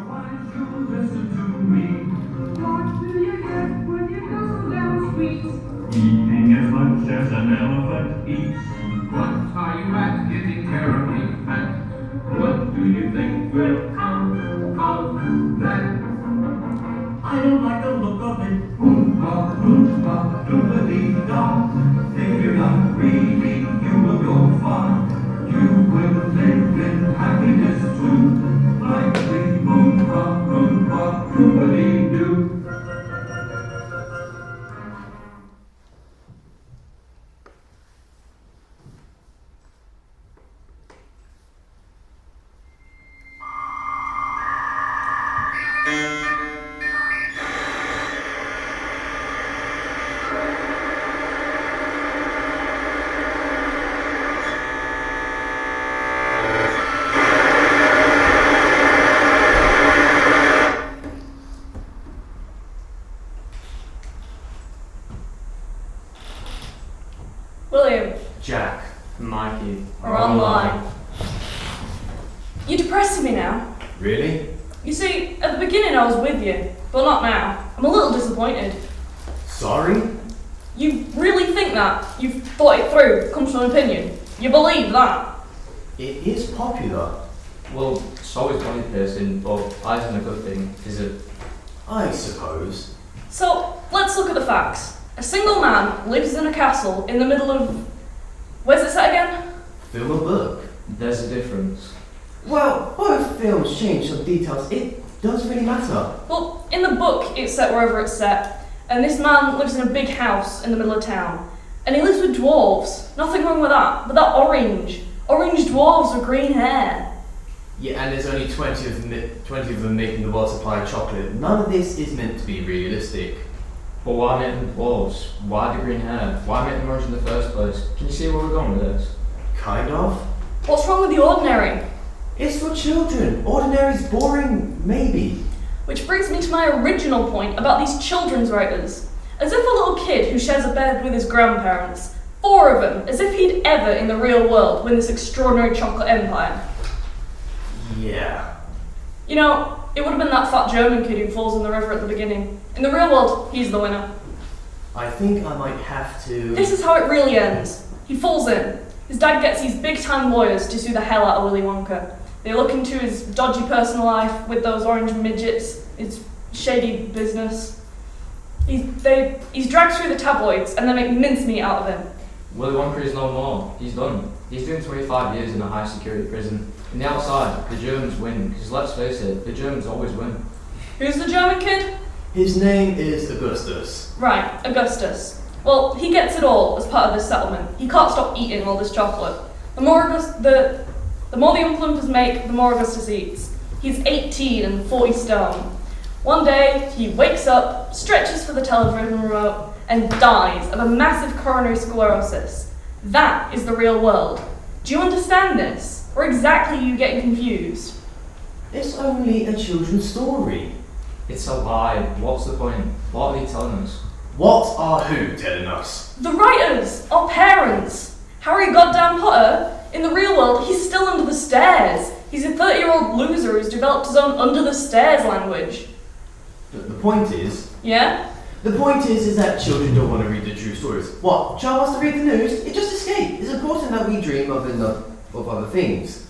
why don't you listen to me? What do you get when you go down sweets? Eating as much as an elephant eats. What are you at? Getting terribly fat. What do you think will come of that? I don't like the look of it. Oompa, doodly-da. If you're not greedy, you will go far. You will live in happiness too. Like the oompa, doodly-doo. William. Jack. Mikey. Are online. You're depressing me now. Really? You see, at the beginning I was with you, but not now. I'm a little disappointed. Sorry? You really think that? You've thought it through, comes from an opinion. You believe that? It is popular. Well, it's always body piercing, but that isn't a good thing, is it? I suppose. So, let's look at the facts. A single man lives in a castle in the middle of... Where's it set again? Film or book? There's a difference. Well, both films change some details. It doesn't really matter. Well, in the book it's set wherever it's set, and this man lives in a big house in the middle of town. And he lives with dwarves. Nothing wrong with that, but they're orange. Orange dwarves with green hair. Yeah, and there's only 20 of them making the world supply of chocolate. None of this is meant to be realistic. But why make them dwarves? Why the green hair? Why make them orange in the first place? Can you see where we're going with this? Kind of. What's wrong with the ordinary? It's for children. Ordinary's boring, maybe. Which brings me to my original point about these children's writers. As if a little kid who shares a bed with his grandparents, 4 of them, as if he'd ever in the real world win this extraordinary chocolate empire. Yeah. You know, it would have been that fat German kid who falls in the river at the beginning. In the real world, he's the winner. I think I might have to... This is how it really ends. He falls in. His dad gets these big-time lawyers to sue the hell out of Willy Wonka. They look into his dodgy personal life with those orange midgets, his shady business. He's dragged through the tabloids and they make mincemeat out of him. Willy Wonka is no more. He's done. He's doing 25 years in a high-security prison. In the outside, the Germans win, because let's face it, the Germans always win. Who's the German kid? His name is Augustus. Right, Augustus. Well, he gets it all as part of this settlement. He can't stop eating all this chocolate. The more the Oompa Loompas make, the more Augustus eats. He's 18 and 40 stone. One day, he wakes up, stretches for the television remote, and dies of a massive coronary sclerosis. That is the real world. Do you understand this? Or exactly are you getting confused? It's only a children's story. It's a lie. What's the point? What are they telling us? What are who telling us? The writers, our parents. Harry Goddamn Potter, in the real world, he's still under the stairs. He's a 30-year-old loser who's developed his own under-the-stairs language. The point is... Yeah? The point is that children don't want to read the true stories. What? Child wants to read the news? It just escape. It's important that we dream of other things.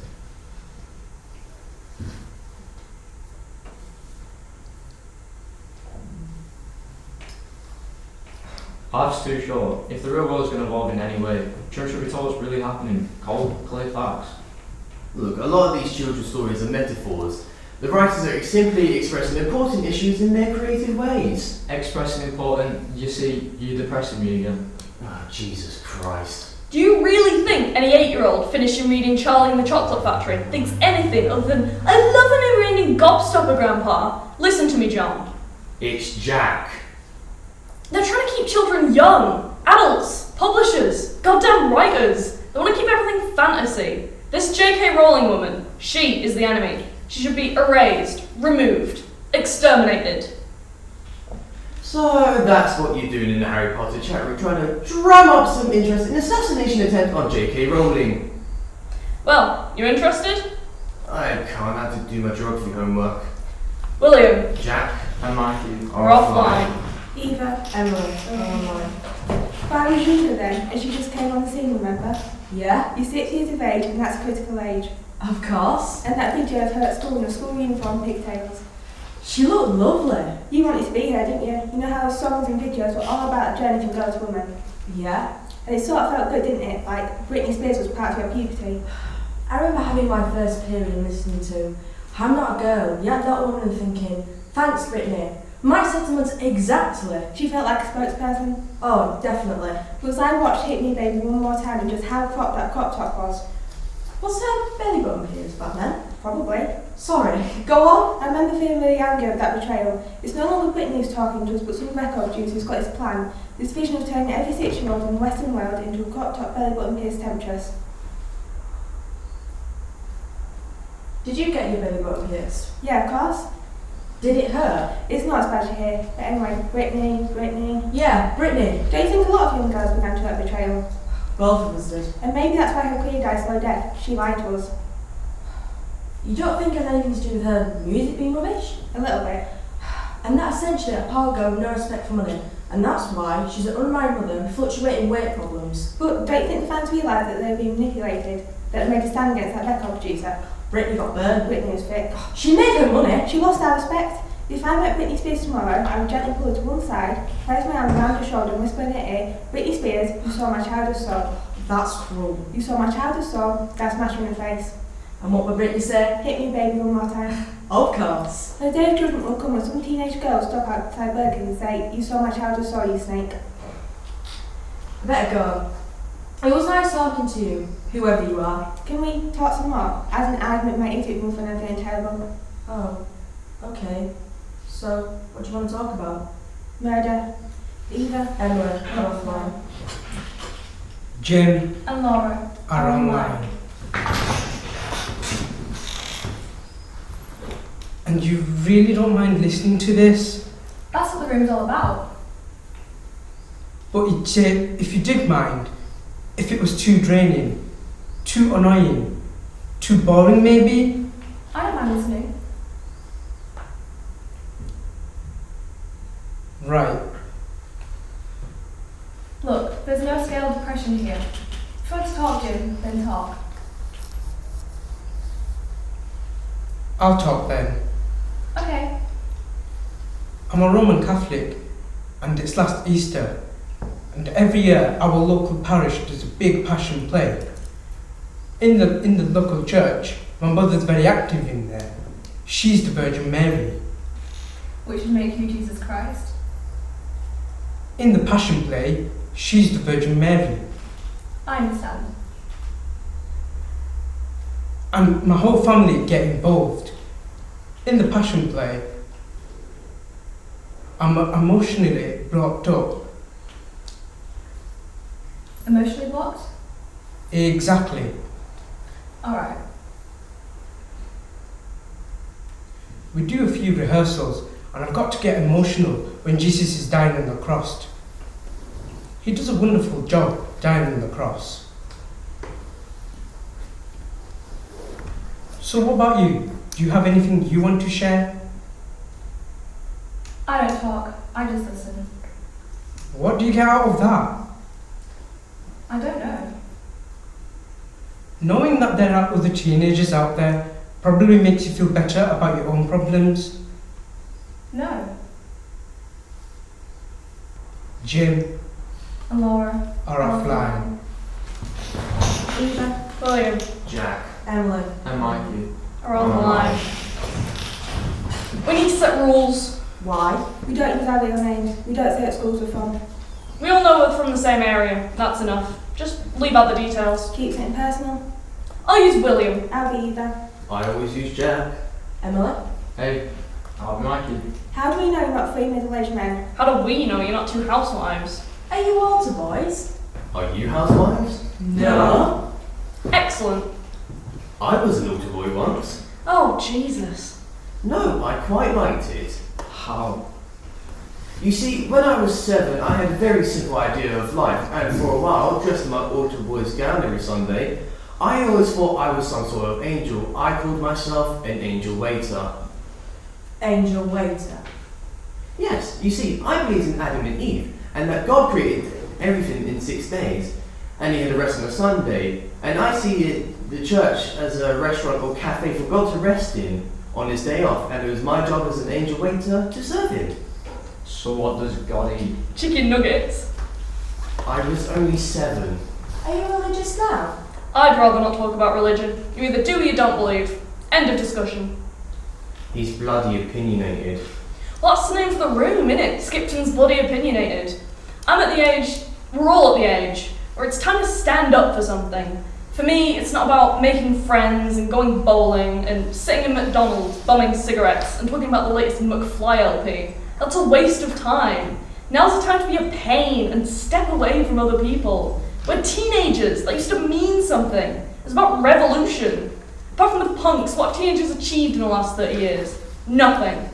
Life's too short. If the real world's going to evolve in any way, children should be told what's really happening. Cold, clear facts. Look, a lot of these children's stories are metaphors. The writers are simply expressing important issues in their creative ways. Expressing important, you see, you're depressing me again. Oh, Jesus Christ. Do you really think any 8-year-old finishing reading Charlie and the Chocolate Factory thinks anything other than, I love an never-ending gobstopper, Grandpa? Listen to me, John. It's Jack. They're trying to keep children young. Adults, publishers, goddamn writers. They want to keep everything fantasy. This J.K. Rowling woman, she is the enemy. She should be erased, removed, exterminated. So that's what you're doing in the Harry Potter chat room, trying to drum up some interest in an assassination attempt on J.K. Rowling. Well, you interested? I can't have to do my geography homework. William, Jack and Mikey are offline. Eva, Emily, online. why was you then? As you just came on the scene, remember? Yeah, You're 6 years of age, and that's a critical age. of course. And that video of her at school in a school uniform, pigtails. She looked lovely. You wanted to be her, didn't you? You know how songs and videos were all about a journey from girl to woman. Yeah. And it sort of felt good, didn't it? Like Britney Spears was part of your puberty. I remember having my first period and listening to I'm Not a Girl, yet that woman and thinking, thanks Britney. My sentiments exactly. She felt like a spokesperson. Oh, definitely. Because I watched Hit Me Baby one more time and just how cropped that crop top was. Was her belly button pierced back then? Probably. Sorry, go on. I remember feeling really angry at that betrayal. It's no longer Britney who's talking to us, but some record producer who's got his plan. This vision of turning every 6-year-old in the Western world into a crop top belly button pierced temptress. Did you get your belly button pierced? Yeah, of course. Did it hurt? It's not as bad as you hear. But anyway, Britney. Yeah, Britney. Don't you think a lot of young girls began to hurt betrayal? Both of us did. And maybe that's why her career died slow death. She lied to us. You don't think it has anything to do with her music being rubbish? A little bit. And that essentially a power girl with no respect for money. And that's why she's an unmarried mother with fluctuating weight problems. But don't you think the fans realised that they were being manipulated? That they made a stand against that record producer? Britney got burned. Britney was fake. She made her money. She lost our respect. If I met Britney Spears tomorrow, I would gently pull her to one side, place my arm around her shoulder and whisper in her ear, Britney Spears, you saw my childhood soul. That's cruel. You saw my childhood soul, now smash her in the face. And what would Britney say? Hit me baby one more time. Of course. The day of judgment will come when some teenage girl will stop outside Burger King and say, you saw my childhood soul, you snake. I better go. It was nice talking to you, whoever you are. Can we talk some more? As an argument might eat it more fun and feeling terrible. Oh, okay. So, what do you want to talk about? Murder. Eva. Emily, offline. Jim And Laura are online. And you really don't mind listening to this? That's what the room's all about. But if you did mind, if it was too draining, too annoying, too boring maybe? I don't mind listening. Right. Look, there's no scale of depression here. If you want to talk, Jim, then talk. I'll talk then. Okay. I'm a Roman Catholic and it's last Easter. And every year our local parish does a big passion play. In the local church, my mother's very active in there. She's the Virgin Mary. Which would make you Jesus Christ. In the passion play, she's the Virgin Mary. I understand. And my whole family get involved. In the passion play, I'm emotionally blocked up. Emotionally blocked? Exactly. Alright. We do a few rehearsals and I've got to get emotional when Jesus is dying on the cross. He does a wonderful job dying on the cross. So what about you? Do you have anything you want to share? I don't talk, I just listen. What do you get out of that? I don't know. Knowing that there are other teenagers out there probably makes you feel better about your own problems. No. Jim And Laura are offline. Eva. William Jack Emily. and Mikey are on the line. We need to set rules. Why? We don't use our real names. We don't say at schools we're from. We all know we're from the same area. That's enough. Just leave out the details. Keeps it impersonal. I'll use William. I'll be Eva. I always use Jack. Emily? Hey, I'll be Mikey. How do we know you're not three middle-aged men? How do we know you're not two housewives? Are you altar boys? Are you housewives? No. Excellent. I was an altar boy once. Oh, Jesus. No, I quite liked it. How? You see, when I was 7, I had a very simple idea of life, and for a while, dressed in my altar boy's gown every Sunday, I always thought I was some sort of angel. I called myself an angel waiter. Angel waiter. Yes, you see, I believe in Adam and Eve, and that God created everything in 6 days, and he had a rest on a Sunday, and I see the church as a restaurant or cafe for God to rest in on his day off, and it was my job as an angel waiter to serve him. So what does God eat? Chicken nuggets. I was only 7. Are you religious now? I'd rather not talk about religion. You either do or you don't believe. End of discussion. He's bloody opinionated. Well, that's the name for the room, innit? Skipton's bloody opinionated. I'm at the age, we're all at the age, where it's time to stand up for something. For me, it's not about making friends and going bowling and sitting in McDonald's, bumming cigarettes and talking about the latest McFly LP. That's a waste of time. Now's the time to be a pain and step away from other people. We're teenagers. That used to mean something. It's about revolution. Apart from the punks, what have teenagers achieved in the last 30 years? Nothing.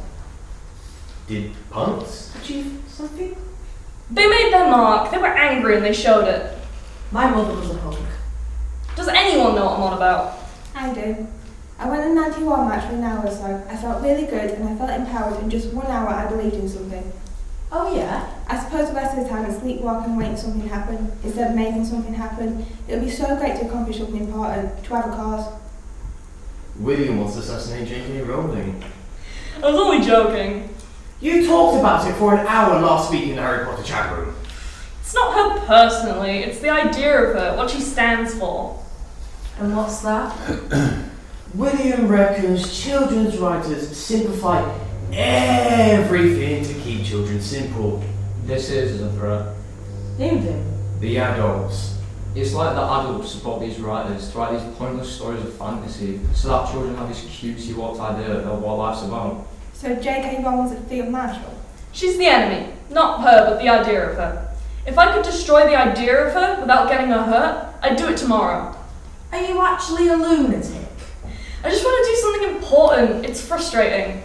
Did punks achieve something? They made their mark. They were angry and they showed it. My mother was a punk. Does anyone know what I'm on about? I do. I went to a 91 match for an hour or so. I felt really good and I felt empowered. In just 1 hour I believed in something. Oh yeah? I suppose the rest of the time it's sleepwalking and waiting for something to happen instead of making something happen. It would be so great to accomplish something important, to have a cause. William wants to assassinate J.K. Rowling. I was only joking. You talked about it for an hour last week in the Harry Potter chat room. It's not her personally, it's the idea of her, what she stands for. And what's that? William reckons children's writers simplify everything to keep children simple. This is a threat. You do. The adults. It's like the adults support these writers to write these pointless stories of fantasy so that children have this cutesy warped idea of what life's about. So J.K. Rowling's a field marshal. She's the enemy. Not her, but the idea of her. If I could destroy the idea of her without getting her hurt, I'd do it tomorrow. Are you actually a lunatic? I just want to do something important. It's frustrating.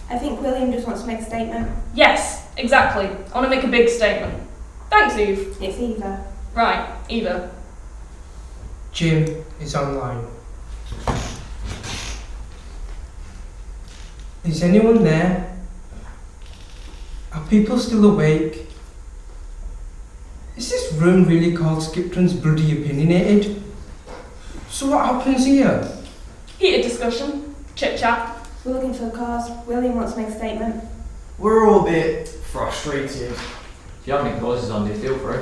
I think William just wants to make a statement. Yes, exactly. I want to make a big statement. Thanks, Eve. It's Eva. Right, Eva. Jim is online. Is anyone there? Are people still awake? Is this room really called Skipton's Bloody Opinionated? So what happens here? Heated discussion. Chit-chat. We're looking for a cause. William wants to make a statement. We're all a bit frustrated. If you have any causes on, feel free.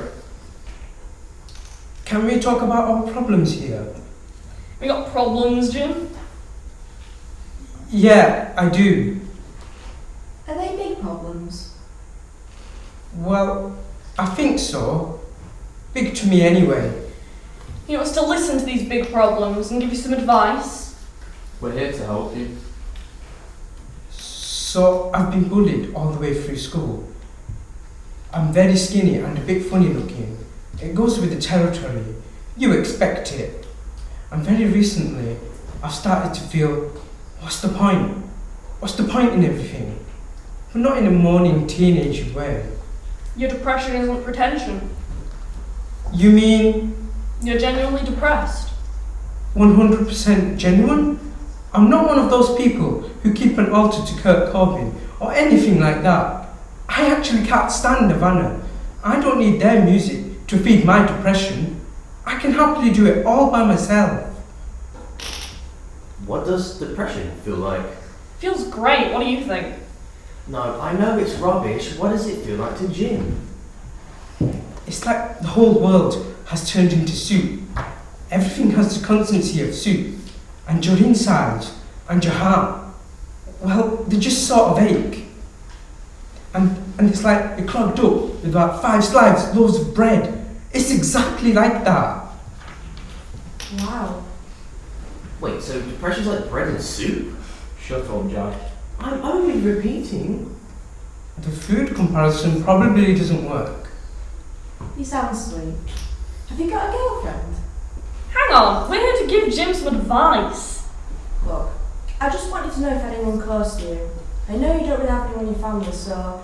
Can we talk about our problems here? We got problems, Jim? Yeah, I do. Are they big problems? Well, I think so. Big to me anyway. You want us to listen to these big problems and give you some advice? We're here to help you. So, I've been bullied all the way through school. I'm very skinny and a bit funny looking. It goes with the territory. You expect it. And very recently, I've started to feel, what's the point? What's the point in everything? But not in a moaning teenage way. Your depression isn't pretension. You mean You're genuinely depressed. 100% genuine? I'm not one of those people who keep an altar to Kurt Cobain or anything like that. I actually can't stand Nirvana. I don't need their music to feed my depression. I can happily do it all by myself. What does depression feel like? Feels great, what do you think? No, I know it's rubbish. What does it feel like to Jim? It's like the whole world has turned into soup. Everything has the consistency of soup. And your insides and your heart, well, they just sort of ache. And it's like you're clogged up with about 5 slices, loaves of bread. It's exactly like that. Wow. Wait, so depression's like bread and soup? Shut up, Jack. I'm only repeating. The food comparison probably doesn't work. You sound sweet. Have you got a girlfriend? Hang on, we're here to give Jim some advice. Look, I just wanted to know if anyone close to you. I know you don't really have anyone in your family, so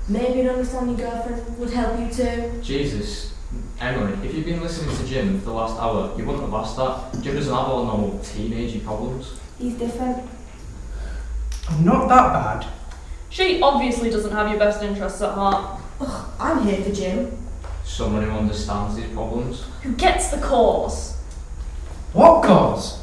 maybe an understanding girlfriend would help you too. Jesus. Emily, if you've been listening to Jim for the last hour, you wouldn't have asked that. Jim doesn't have all normal teenagey problems. He's different. I'm not that bad. She obviously doesn't have your best interests at heart. Ugh, I'm here for Jim. Someone who understands his problems. Who gets the cause? What cause?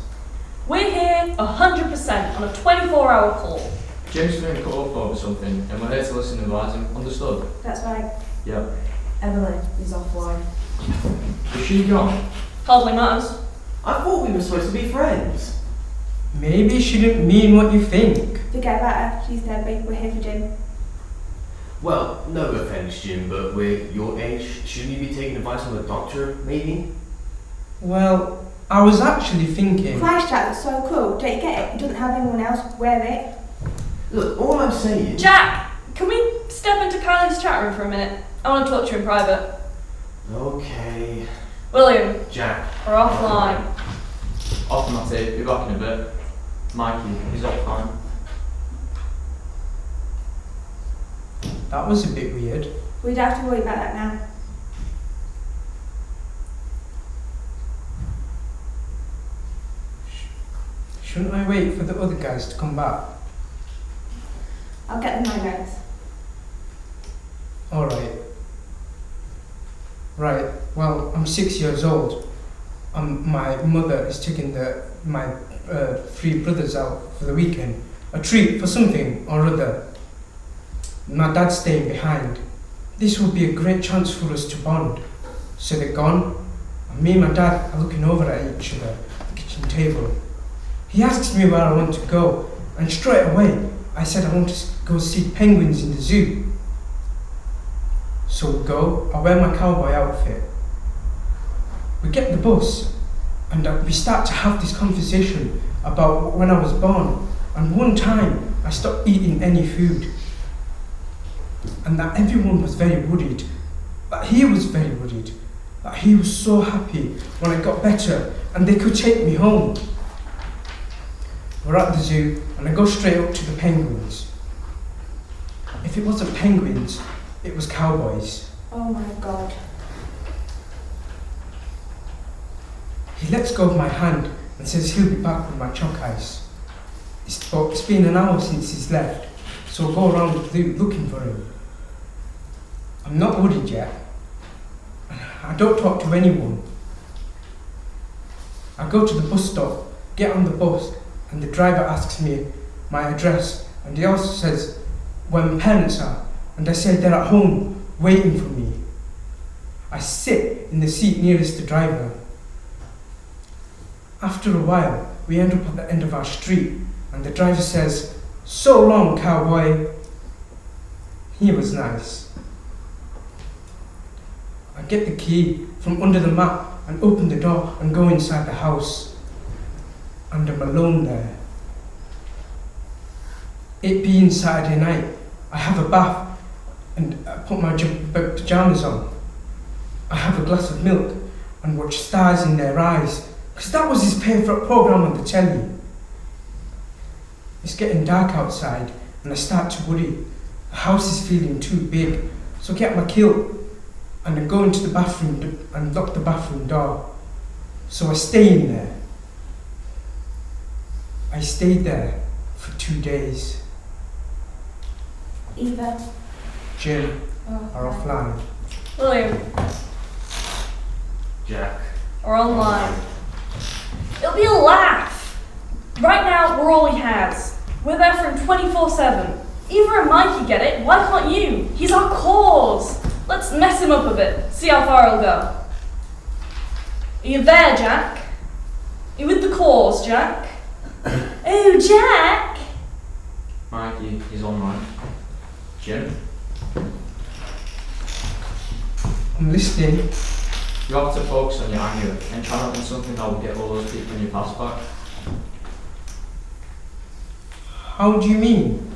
We're here 100% on a 24-hour call. Jim's been cut up over something, and we're here to listen and advise him. Understood? That's right. Yep. Emily is offline. Is she gone? Hardly matters. I thought we were supposed to be friends. Maybe she didn't mean what you think. Forget about her. She's dead, babe. We're here for Jim. Well, no offense, Jim, but we're your age. Shouldn't you be taking advice from a doctor, maybe? Well, I was actually thinking. Christ, Jack, that's so cool. Don't you get it? He doesn't have anyone else wear it. Look, all I'm saying... Jack, can we step into Kylie's chat room for a minute? I want to talk to you in private. Okay. William, Jack. we're offline. Off Matty, be back in a bit. Mikey, he's offline. That was a bit weird. We don't have to worry about that now. Shouldn't I wait for the other guys to come back? I'll get them my notes. Alright. Right, well, I'm 6 years old. My mother is taking my 3 brothers out for the weekend. A treat for something or other. My dad's staying behind. This will be a great chance for us to bond. So they're gone, and me and my dad are looking over at each other at the kitchen table. He asks me where I want to go, and straight away I said I want to go see penguins in the zoo. So we go, I wear my cowboy outfit. We get the bus, and we start to have this conversation about when I was born, and one time I stopped eating any food. And that everyone was very worried, that he was very worried, that he was so happy when I got better and they could take me home. We're at the zoo and I go straight up to the penguins. If it wasn't penguins, it was cowboys. Oh my god. He lets go of my hand and says he'll be back with my chalk ice. It's been an hour since he's left, so I'll go around looking for him. I'm not worried yet. I don't talk to anyone. I go to the bus stop, get on the bus, and the driver asks me my address, and he also says where my parents are, and I say they're at home, waiting for me. I sit in the seat nearest the driver. After a while, we end up at the end of our street, and the driver says, "So long, cowboy." He was nice. I get the key from under the mat and open the door and go inside the house. And I'm alone there. It being Saturday night, I have a bath and I put my pyjamas on. I have a glass of milk and watch Stars in Their Eyes, because that was his favourite programme on the telly. It's getting dark outside and I start to worry. The house is feeling too big, so I get my kilt and I go into the bathroom and lock the bathroom door. So I stay in there. I stayed there for 2 days. Eva. Jim Oh, are offline. William, Jack. we're online. It'll be a laugh. Right now, we're all he has. We're there for him 24/7. Eva and Mikey get it. Why can't you? He's our cause. Let's mess him up a bit. See how far he'll go. Are you there, Jack? Are you with the cause, Jack? Oh, Jack! Mikey, he's online. Jim, I'm listening. you have to focus on your anger and try not on something that will get all those people in your past back. How do you mean?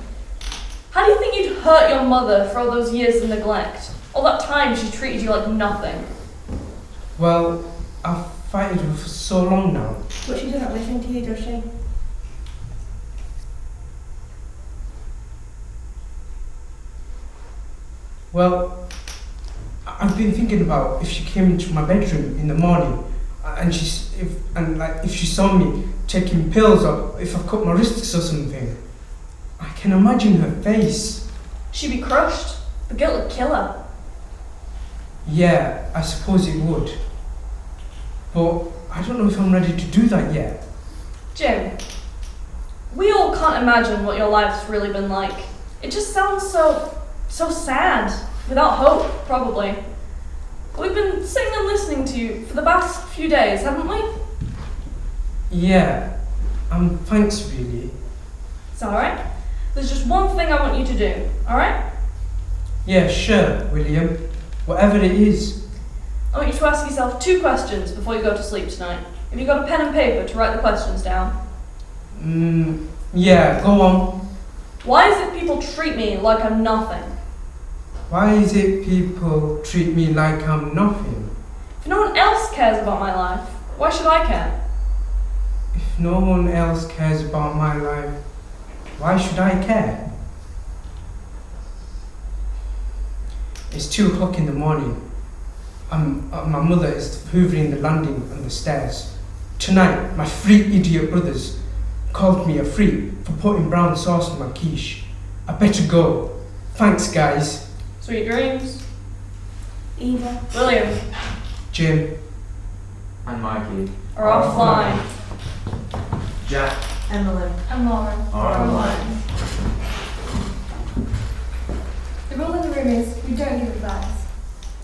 How do you think you'd hurt your mother for all those years of neglect? All that time she treated you like nothing. Well, I've fighted her for so long now. But she doesn't listen to you, does she? Well, I've been thinking about if she came into my bedroom in the morning and if she saw me taking pills or if I cut my wrists or something. I can imagine her face. She'd be crushed. The guilt would kill her. Yeah, I suppose it would. But I don't know if I'm ready to do that yet. Jim, we all can't imagine what your life's really been like. It just sounds so sad, without hope, probably. We've been sitting and listening to you for the past few days, haven't we? Yeah, thanks really. It's alright. There's just one thing I want you to do, alright? Yeah, sure, William. Whatever it is. I want you to ask yourself 2 questions before you go to sleep tonight. Have you got a pen and paper to write the questions down? Yeah, go on. Why is it people treat me like I'm nothing? Why is it people treat me like I'm nothing? If no one else cares about my life, why should I care? If no one else cares about my life, why should I care? It's 2 o'clock in the morning. My mother is hoovering the landing and the stairs. Tonight, my 3 idiot brothers called me a freak for putting brown sauce on my quiche. I better go. Thanks, guys. Sweet dreams. Eva. William. Jim. And Mikey. Are offline. Jack. Emily. And Lauren. Are online. The rule in the room is we don't give advice.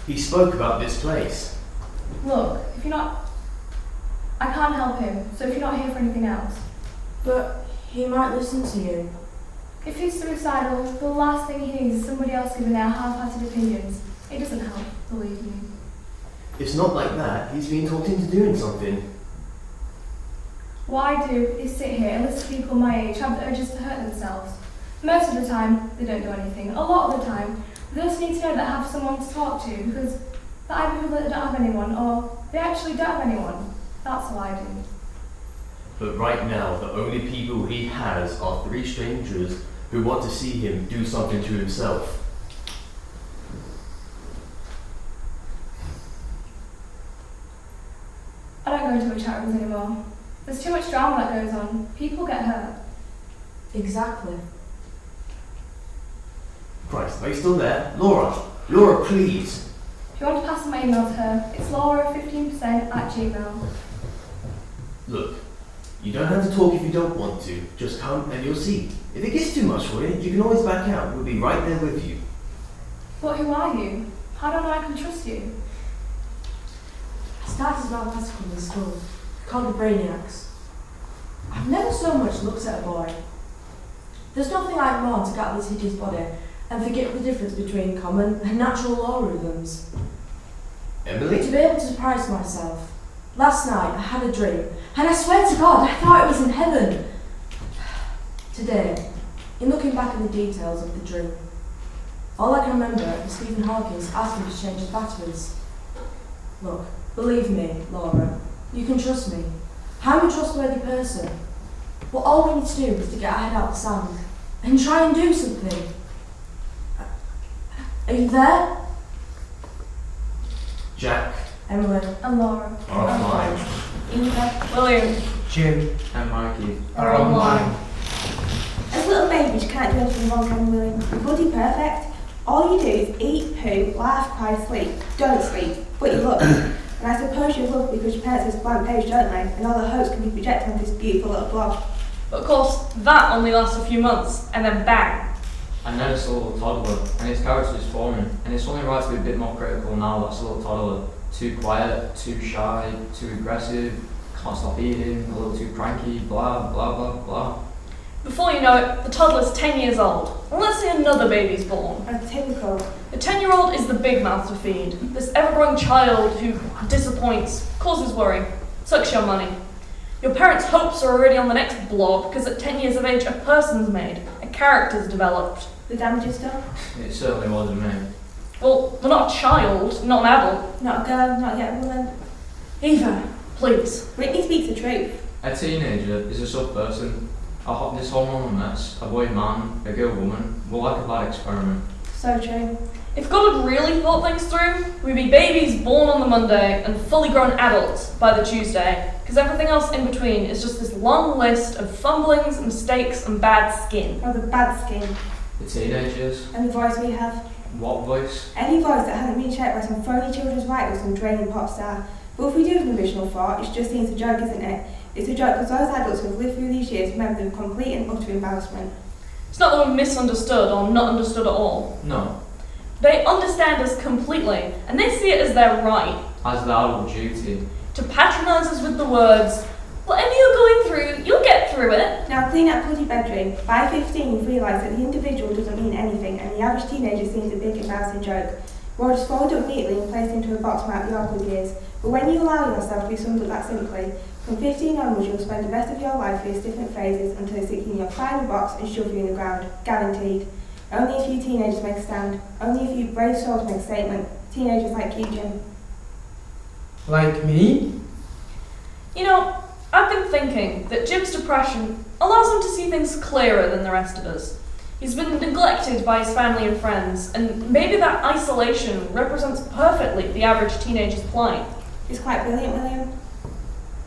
He spoke about this place. Look, if you're not... I can't help him, so if you're not here for anything else. But he might listen to you. If he's suicidal, the last thing he needs is somebody else giving their half-hearted opinions. It doesn't help, believe me. It's not like that. He's been talked into doing something. What I do is sit here and listen to people my age have the urges to hurt themselves. Most of the time, they don't do anything. A lot of the time, they just need to know that I have someone to talk to because they're either people that don't have anyone or they actually don't have anyone. That's what I do. But right now, the only people he has are 3 strangers who want to see him do something to himself. I don't go into a chat rooms anymore. There's too much drama that goes on. People get hurt. Exactly. Christ, are you still there? Laura, please. If you want to pass my email to her, it's Laura15%@gmail. Look, you don't have to talk if you don't want to. Just come and you'll see. If it gets too much for you, you can always back out. We'll be right there with you. But who are you? How do I know I can trust you? I started my article in school, called The Brainiacs. I've never so much looked at a boy. There's nothing like more to get out of this hideous body and forget the difference between common and natural law rhythms. Emily? To be able to surprise myself. Last night I had a dream, and I swear to God, I thought it was in heaven. Today, in looking back at the details of the dream, all I can remember is Stephen Hawking asking me to change his batteries. Look, believe me, Laura, you can trust me. I'm a trustworthy person. But all we need to do is to get our head out of the sand and try and do something. Are you there? Jack. Emily. And Laura. Are offline. Eva. William. Jim. And Mikey. Are online. As little babies, you can't do anything wrong, can you, William? You're bloody perfect. All you do is eat, poo, laugh, cry, sleep. Don't sleep, but you look. And I suppose you love because your parents have this blank page, don't they? And all the hopes can be projected onto this beautiful little blog. But of course, that only lasts a few months, and then bang. I noticed a little toddler, and his character is forming, and it's only right to be a bit more critical now that's a little toddler. Too quiet, too shy, too aggressive, can't stop eating, a little too cranky, blah, blah, blah, blah. Before you know it, the toddler's 10 years old. And let's say another baby's born. A typical. The 10-year-old is the big mouth to feed. This ever-growing child who disappoints, causes worry, sucks your money. Your parents' hopes are already on the next blob because at 10 years of age, a person's made, a character's developed. The damage is done. It certainly wasn't me. Well, we're not a child, not an adult. Not a girl, not yet a woman. Eva, please. Whitney speaks the truth. A teenager is a sub-person. This hormonal mess, a boy man, a girl woman, we're like a bad experiment. So true. If God had really thought things through, we'd be babies born on the Monday and fully grown adults by the Tuesday, because everything else in between is just this long list of fumblings, mistakes, and bad skin. Oh, the bad skin. The teenagers? And the voice we have. What voice? Any voice that hasn't been shaped by some phony children's writer or some draining pop star. But if we do have an original thought, it's just seen as a joke, isn't it? It's a joke because those adults who have lived through these years remember the complete and utter embarrassment. It's not that we're misunderstood or not understood at all. No. They understand us completely, and they see it as their right. As their adult duty. To patronise us with the words, whatever you're going through, you'll get through it. Now clean up your bedroom. By 15 you've realised that the individual doesn't mean anything and the average teenager seems a big embarrassing joke. We're just folded up neatly and placed into a box marked the awkward years. But when you allow yourself to be summed up that simply, from 15 onwards you'll spend the rest of your life with different phrases until they stick you in your final box and shove you in the ground. Guaranteed. Only a few teenagers make a stand. Only a few brave souls make a statement. Teenagers like you, Jim. Like me? You know, I've been thinking that Jim's depression allows him to see things clearer than the rest of us. He's been neglected by his family and friends, and maybe that isolation represents perfectly the average teenager's plight. It's quite brilliant, William.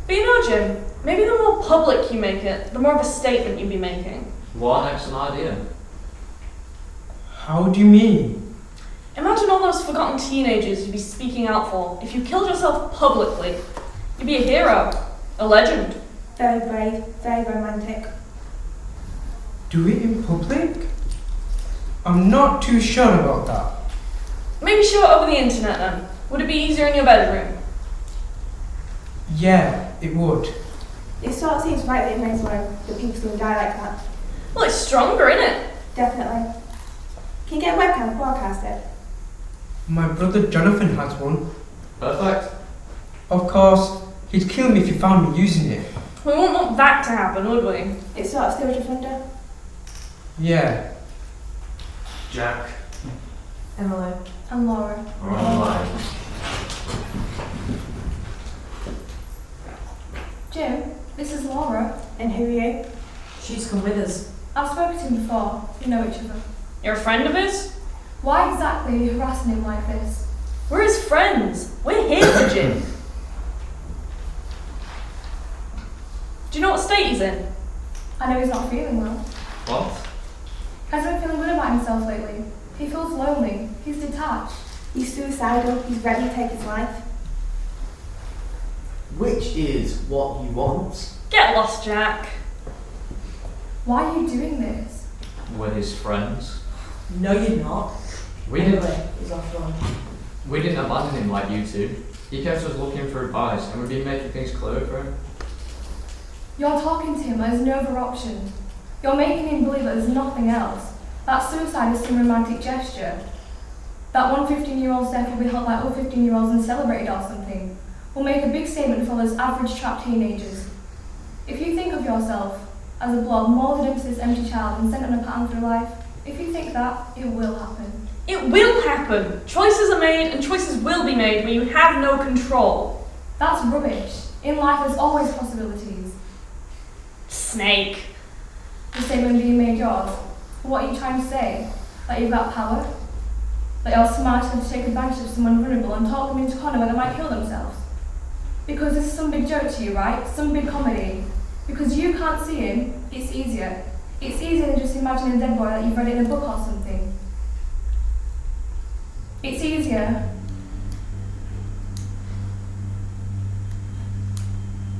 But you know, Jim, maybe the more public you make it, the more of a statement you'll be making. What an excellent idea. How do you mean? Imagine all those forgotten teenagers you'd be speaking out for if you killed yourself publicly. You'd be a hero, a legend. Very brave, very romantic. Do it in public? I'm not too sure about that. Maybe show it over the internet then. Would it be easier in your bedroom? Yeah, it would. It sort of seems right that it makes one that people still die like that. Well, it's stronger, isn't it? Definitely. Can you get a webcam to broadcast it? My brother Jonathan has one. Perfect. Of course, he'd kill me if he found me using it. We wouldn't want that to happen, would we? It sort of steals your thunder. Yeah. Jack. Emily. And Laura. Are online. Jim, this is Laura. And who are you? She's come with us. I've spoken to him before. We know each other. You're a friend of his? Why exactly are you harassing him like this? We're his friends. We're here for Jim. Do you know what state he's in? I know he's not feeling well. What? Hasn't been feeling good about himself lately. He feels lonely. He's detached. He's suicidal. He's ready to take his life. Which is what you want. Get lost, Jack. Why are you doing this? We're his friends. No, you're not. We didn't, Anyway, he's offline. we didn't abandon him like you two. He kept us looking for advice and we've been making things clear for him. You're talking to him as no other option. You're making him believe that there's nothing else. That suicide is some romantic gesture. That one 15-year-old's death will be held like all 15-year-olds and celebrated or something. Will make a big statement for those average trapped teenagers. If you think of yourself as a blob molded into this empty child and sent on a pattern through life, if you think that, it will happen. It will happen. Choices are made and choices will be made where you have no control. That's rubbish. In life there's always possibilities. Snake. The statement being made yours. What are you trying to say? That you've got power? That you're smart enough to take advantage of someone vulnerable and talk them into a corner where they might kill themselves? Because this is some big joke to you, right? Some big comedy. Because you can't see him, it's easier. It's easier than just imagining a dead boy that you've read in a book or something. It's easier.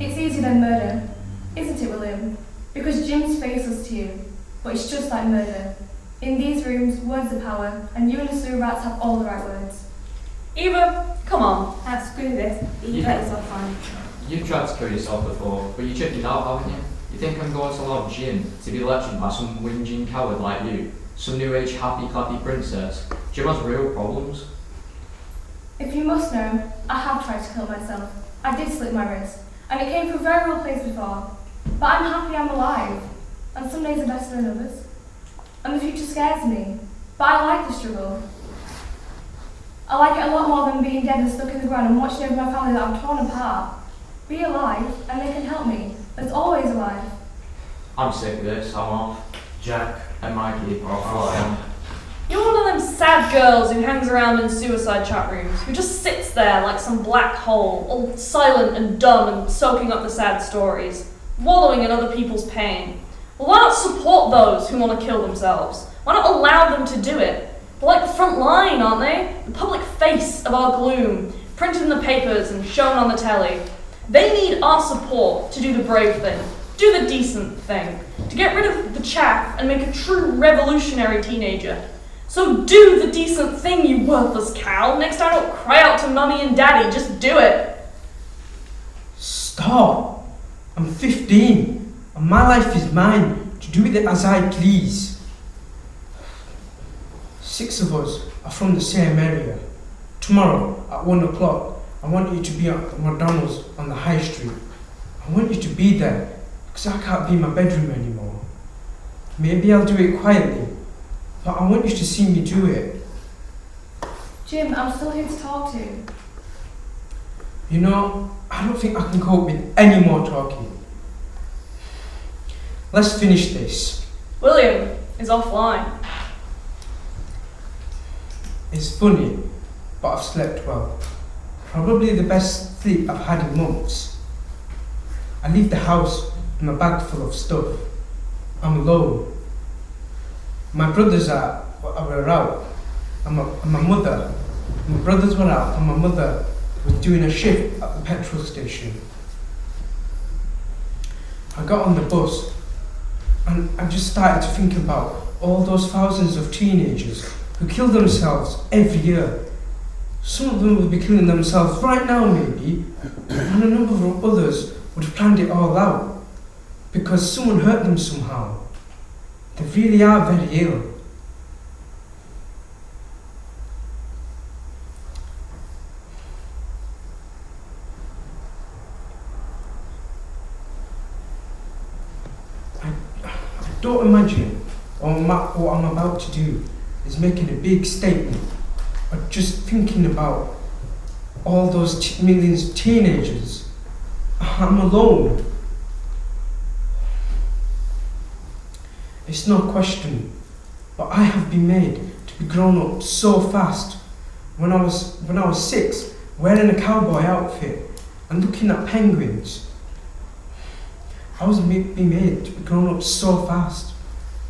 It's easier than murder, isn't it, William? Because Jim's faceless to you, but it's just like murder. In these rooms, words are power, and you and the sewer rats have all the right words. Eva, come on. Screw this. You Yeah. let yourself find. You've tried to kill yourself before, but you chickened out, haven't you? You think I'm going to allow Jim to be lectured by some whinging coward like you? Some new age happy clappy princess? Jim has real problems. If you must know, I have tried to kill myself. I did slit my wrist, and it came from a very real place before. But I'm happy I'm alive, and some days are better than others. And the future scares me, but I like the struggle. I like it a lot more than being dead and stuck in the ground and watching over my family that I've torn apart. Be alive, and they can help me. There's always a life. I'm sick of this, I'm off. Jack. And Mikey are offline. You're one of them sad girls who hangs around in suicide chat rooms, who just sits there like some black hole, all silent and dumb and soaking up the sad stories, wallowing in other people's pain. Well, why not support those who want to kill themselves? Why not allow them to do it? They're like the front line, aren't they? The public face of our gloom, printed in the papers and shown on the telly. They need our support to do the brave thing, do the decent thing, to get rid of the chaff and make a true revolutionary teenager. So do the decent thing, you worthless cow. Next time don't cry out to mummy and daddy, just do it. Stop! I'm 15, and my life is mine, to do with it as I please. 6 of us are from the same area. Tomorrow, at 1 o'clock, I want you to be at McDonald's on the High Street. I want you to be there, because I can't be in my bedroom anymore. Maybe I'll do it quietly, but I want you to see me do it. Jim, I'm still here to talk to. You know, I don't think I can cope with any more talking. Let's finish this. William is offline. It's funny, but I've slept well. Probably the best sleep I've had in months. I leave the house with my bag full of stuff. I'm alone. My brothers were out, and my mother. My brothers were out, and my mother was doing a shift at the petrol station. I got on the bus, and I just started to think about all those thousands of teenagers who kill themselves every year. Some of them will be killing themselves right now, maybe, and a number of others would have planned it all out because someone hurt them somehow. They really are very ill. I don't imagine what I'm about to do is making a big statement or just thinking about all those millions of teenagers. I'm alone. It's no question, but I have been made to be grown up so fast. When I was 6, wearing a cowboy outfit and looking at penguins, I was being made to be grown up so fast.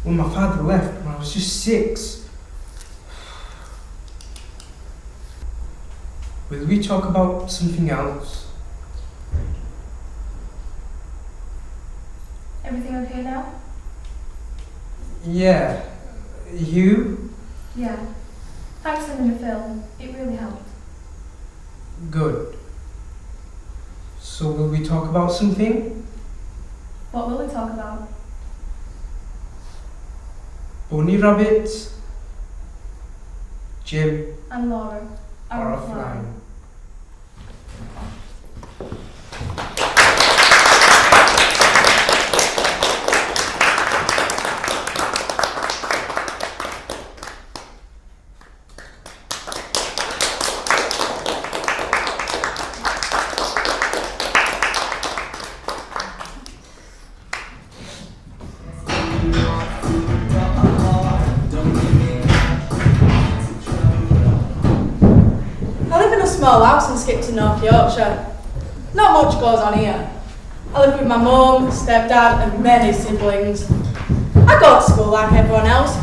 When my father left when I was just 6. Will we talk about something else? Everything okay now? Yeah. You? Yeah. Thanks for sending the film. It really helped. Good. So will we talk about something? What will we talk about? Bunny rabbits? Jim? And Laura are Are offline. Small house in Skipton, North Yorkshire. Not much goes on here. I live with my mum, stepdad and many siblings. I go to school like everyone else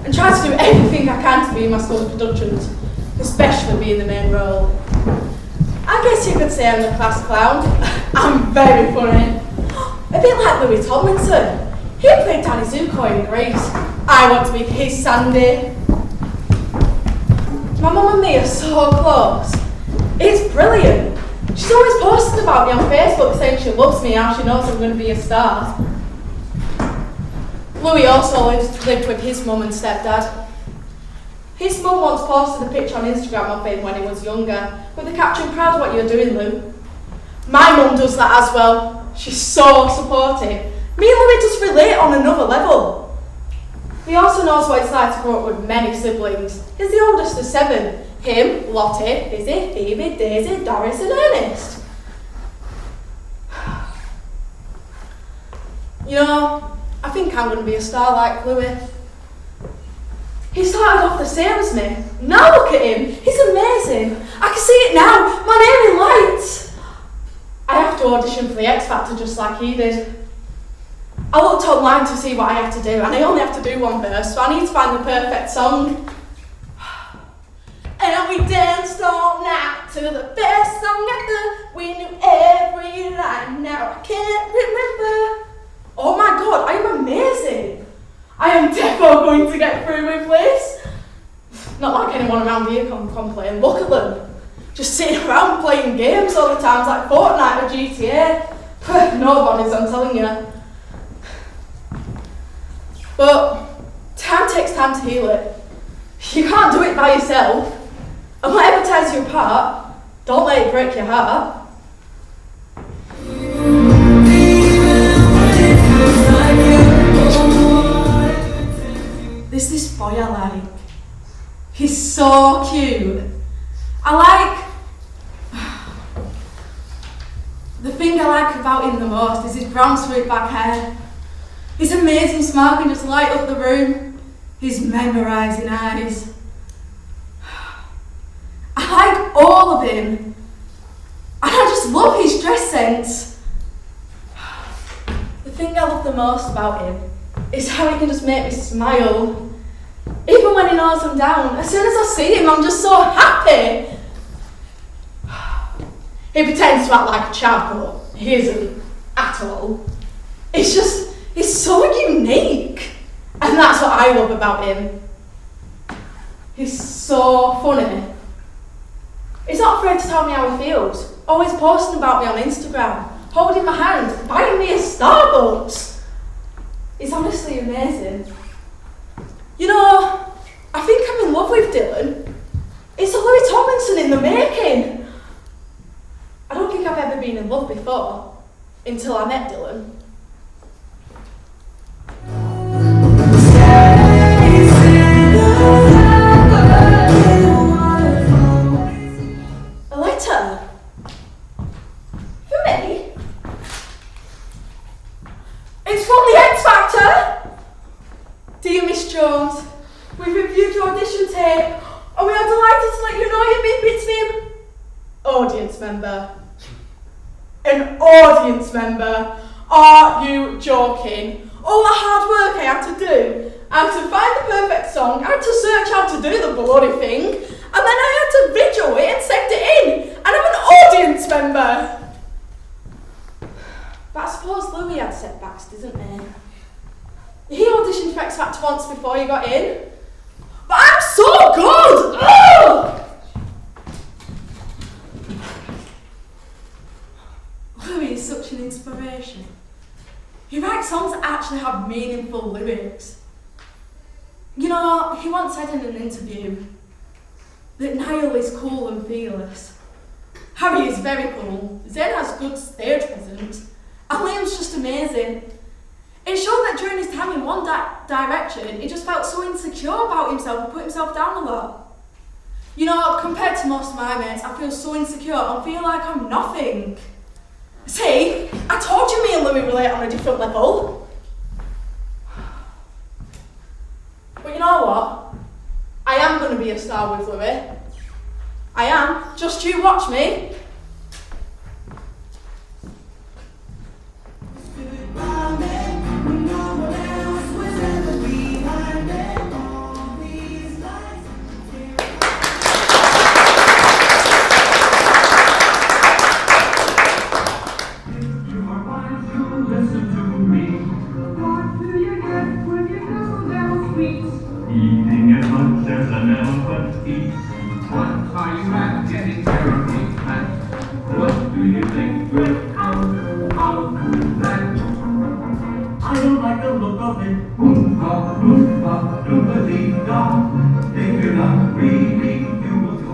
and try to do everything I can to be in my school's productions, especially being the main role. I guess you could say I'm the class clown. I'm very funny. A bit like Louis Tomlinson. He played Danny Zuko in Grease. I want to be his Sandy. My mum and me are so close. It's brilliant. She's always posting about me on Facebook saying she loves me and she knows I'm going to be a star. Louis also lived with his mum and stepdad. His mum once posted a picture on Instagram of him when he was younger with the caption, "Proud of what you're doing, Lou." My mum does that as well. She's so supportive. Me and Louis just relate on another level. He also knows what it's like to grow up with many siblings. He's the oldest of 7. Him, Lottie, Izzy, Phoebe, Daisy, Doris and Ernest. You know, I think I'm going to be a star like Louis. He started off the same as me. Now look at him. He's amazing. I can see it now. My name in lights. I have to audition for the X Factor just like he did. I looked online to see what I had to do, and I only have to do one verse, so I need to find the perfect song. And we danced all night to the best song ever. We knew every line, now I can't remember. Oh my god, I am amazing. I am definitely going to get through with this. Not like anyone around here can complain. Look at them. Just sitting around playing games all the time, like Fortnite or GTA. Nobody's, I'm telling you. But time takes time to heal it. You can't do it by yourself. And whatever tears you apart, don't let it break your heart. There's this boy I like. He's so cute. The thing I like about him the most is his brown sweet back hair. His amazing smile can just light up the room. His memorising eyes. I like all of him. And I just love his dress sense. The thing I love the most about him is how he can just make me smile. Even when he knows I'm down, as soon as I see him, I'm just so happy. He pretends to act like a child, but he isn't at all. He's so unique. And that's what I love about him. He's so funny. He's not afraid to tell me how he feels. Always posting about me on Instagram, holding my hand, buying me a Starbucks. He's honestly amazing. You know, I think I'm in love with Dylan. It's a Louis Tomlinson in the making. I don't think I've ever been in love before, until I met Dylan. A letter? For me? It's from the X Factor! Dear Miss Jones, we've reviewed your audition tape and we are delighted to let you know you've been picked to be audience member. An audience member? Are you joking? All the hard work I had to do. I had to find the perfect song, I had to search how to do the bloody thing, and then I had to video it and send it in, and I'm an audience member. But I suppose Louis had setbacks, didn't he? He auditioned for X Factor once before he got in. But I'm so good! Ugh! Louis is such an inspiration. He writes songs that actually have meaningful lyrics. You know, he once said in an interview that Niall is cool and fearless. Harry is very cool. Zen has good stage presence. And Liam's just amazing. It showed that during his time in One Direction, he just felt so insecure about himself and put himself down a lot. You know, compared to most of my mates, I feel so insecure and feel like I'm nothing. See, I told you me and Louis relate on a different level. But you know what? I am going to be a star with Louis. I am. Just you watch me. Eating as much as an elephant eats. What are you at getting terribly fat? What do you think will come out of that? I don't like the look of it. Oompa, loompa, doompa-dee-da. If you're not greedy, you will go.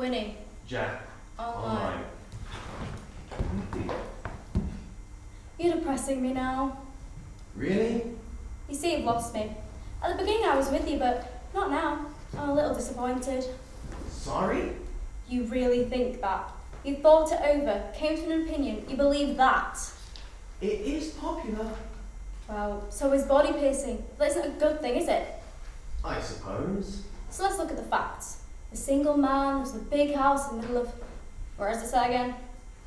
Winnie. Jack. Online. Online. You had a depressing me now. Really? You see, you've lost me. At the beginning I was with you, but not now. I'm a little disappointed. Sorry? You really think that? You thought it over, came to an opinion, you believe that? It is popular. Well, so is body piercing. That isn't a good thing, is it? I suppose. So let's look at the facts. A single man lives in a big house in the middle of... Where is it say again?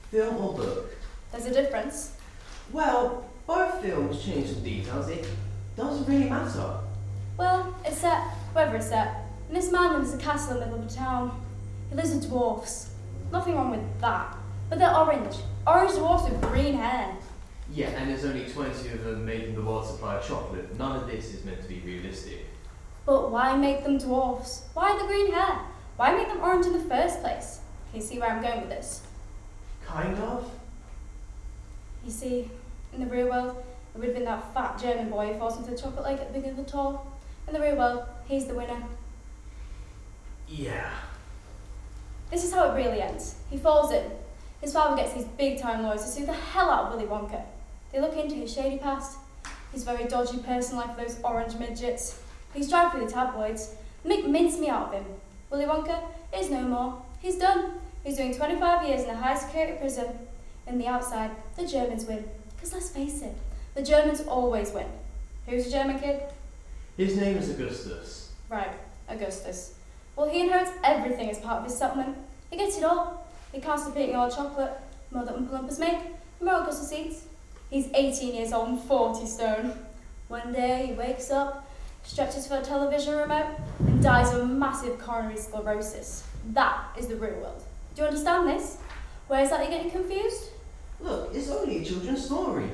Film or book? There's a difference. Well, both films change some details. It doesn't really matter. Well, it's set, wherever it's set. And this man lives in a castle in the middle of the town. He lives with dwarfs. Nothing wrong with that. But they're orange. Orange dwarfs with green hair. Yeah, and there's only 20 of them making the world supply of chocolate. None of this is meant to be realistic. But why make them dwarfs? Why the green hair? Why make them orange in the first place? Can you see where I'm going with this? Kind of. You see, in the real world, it would have been that fat German boy who falls into the chocolate lake at the beginning of the tour. In the real world, he's the winner. Yeah. This is how it really ends. He falls in. His father gets these big-time lawyers to sue the hell out of Willy Wonka. They look into his shady past. He's a very dodgy person like those orange midgets. He's dragged through the tabloids. They make mincemeat out of him. Willy Wonka is no more. He's done. He's doing 25 years in a high-security prison. In the outside, the Germans win. Because let's face it, the Germans always win. Who's the German kid? His name is Augustus. Right, Augustus. Well, he inherits everything as part of his settlement. He gets it all. He can't stop eating all the chocolate, more that Oompa Loompas make, the more Augustus eats. He's 18 years old and 40 stone. One day he wakes up, stretches for a television remote, and dies of a massive coronary sclerosis. That is the real world. Do you understand this? Where is that you're getting confused? Look, it's only a children's story.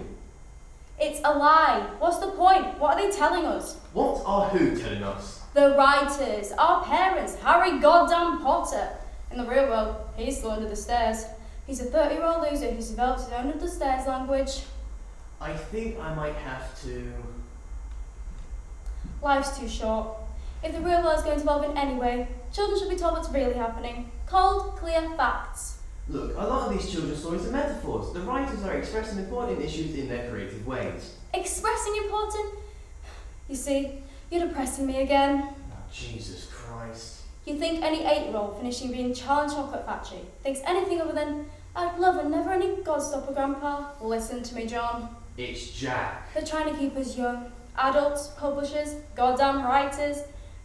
It's a lie. What's the point? What are they telling us? What are who telling us? The writers, our parents, Harry goddamn Potter. In the real world, he's still under the stairs. He's a 30-year-old loser who's developed his own under the stairs language. I think I might have to... Life's too short. If the real world is going to evolve in any way, children should be told what's really happening. Cold, clear facts. Look, a lot of these children's stories are metaphors. The writers are expressing important issues in their creative ways. Expressing important? You see, you're depressing me again. Oh, Jesus Christ. You think any 8-year-old finishing being Charlie Chocolate Factory thinks anything other than, I'd love a never-ending Godstopper, Grandpa? Listen to me, John. It's Jack. They're trying to keep us young. Adults, publishers, goddamn writers.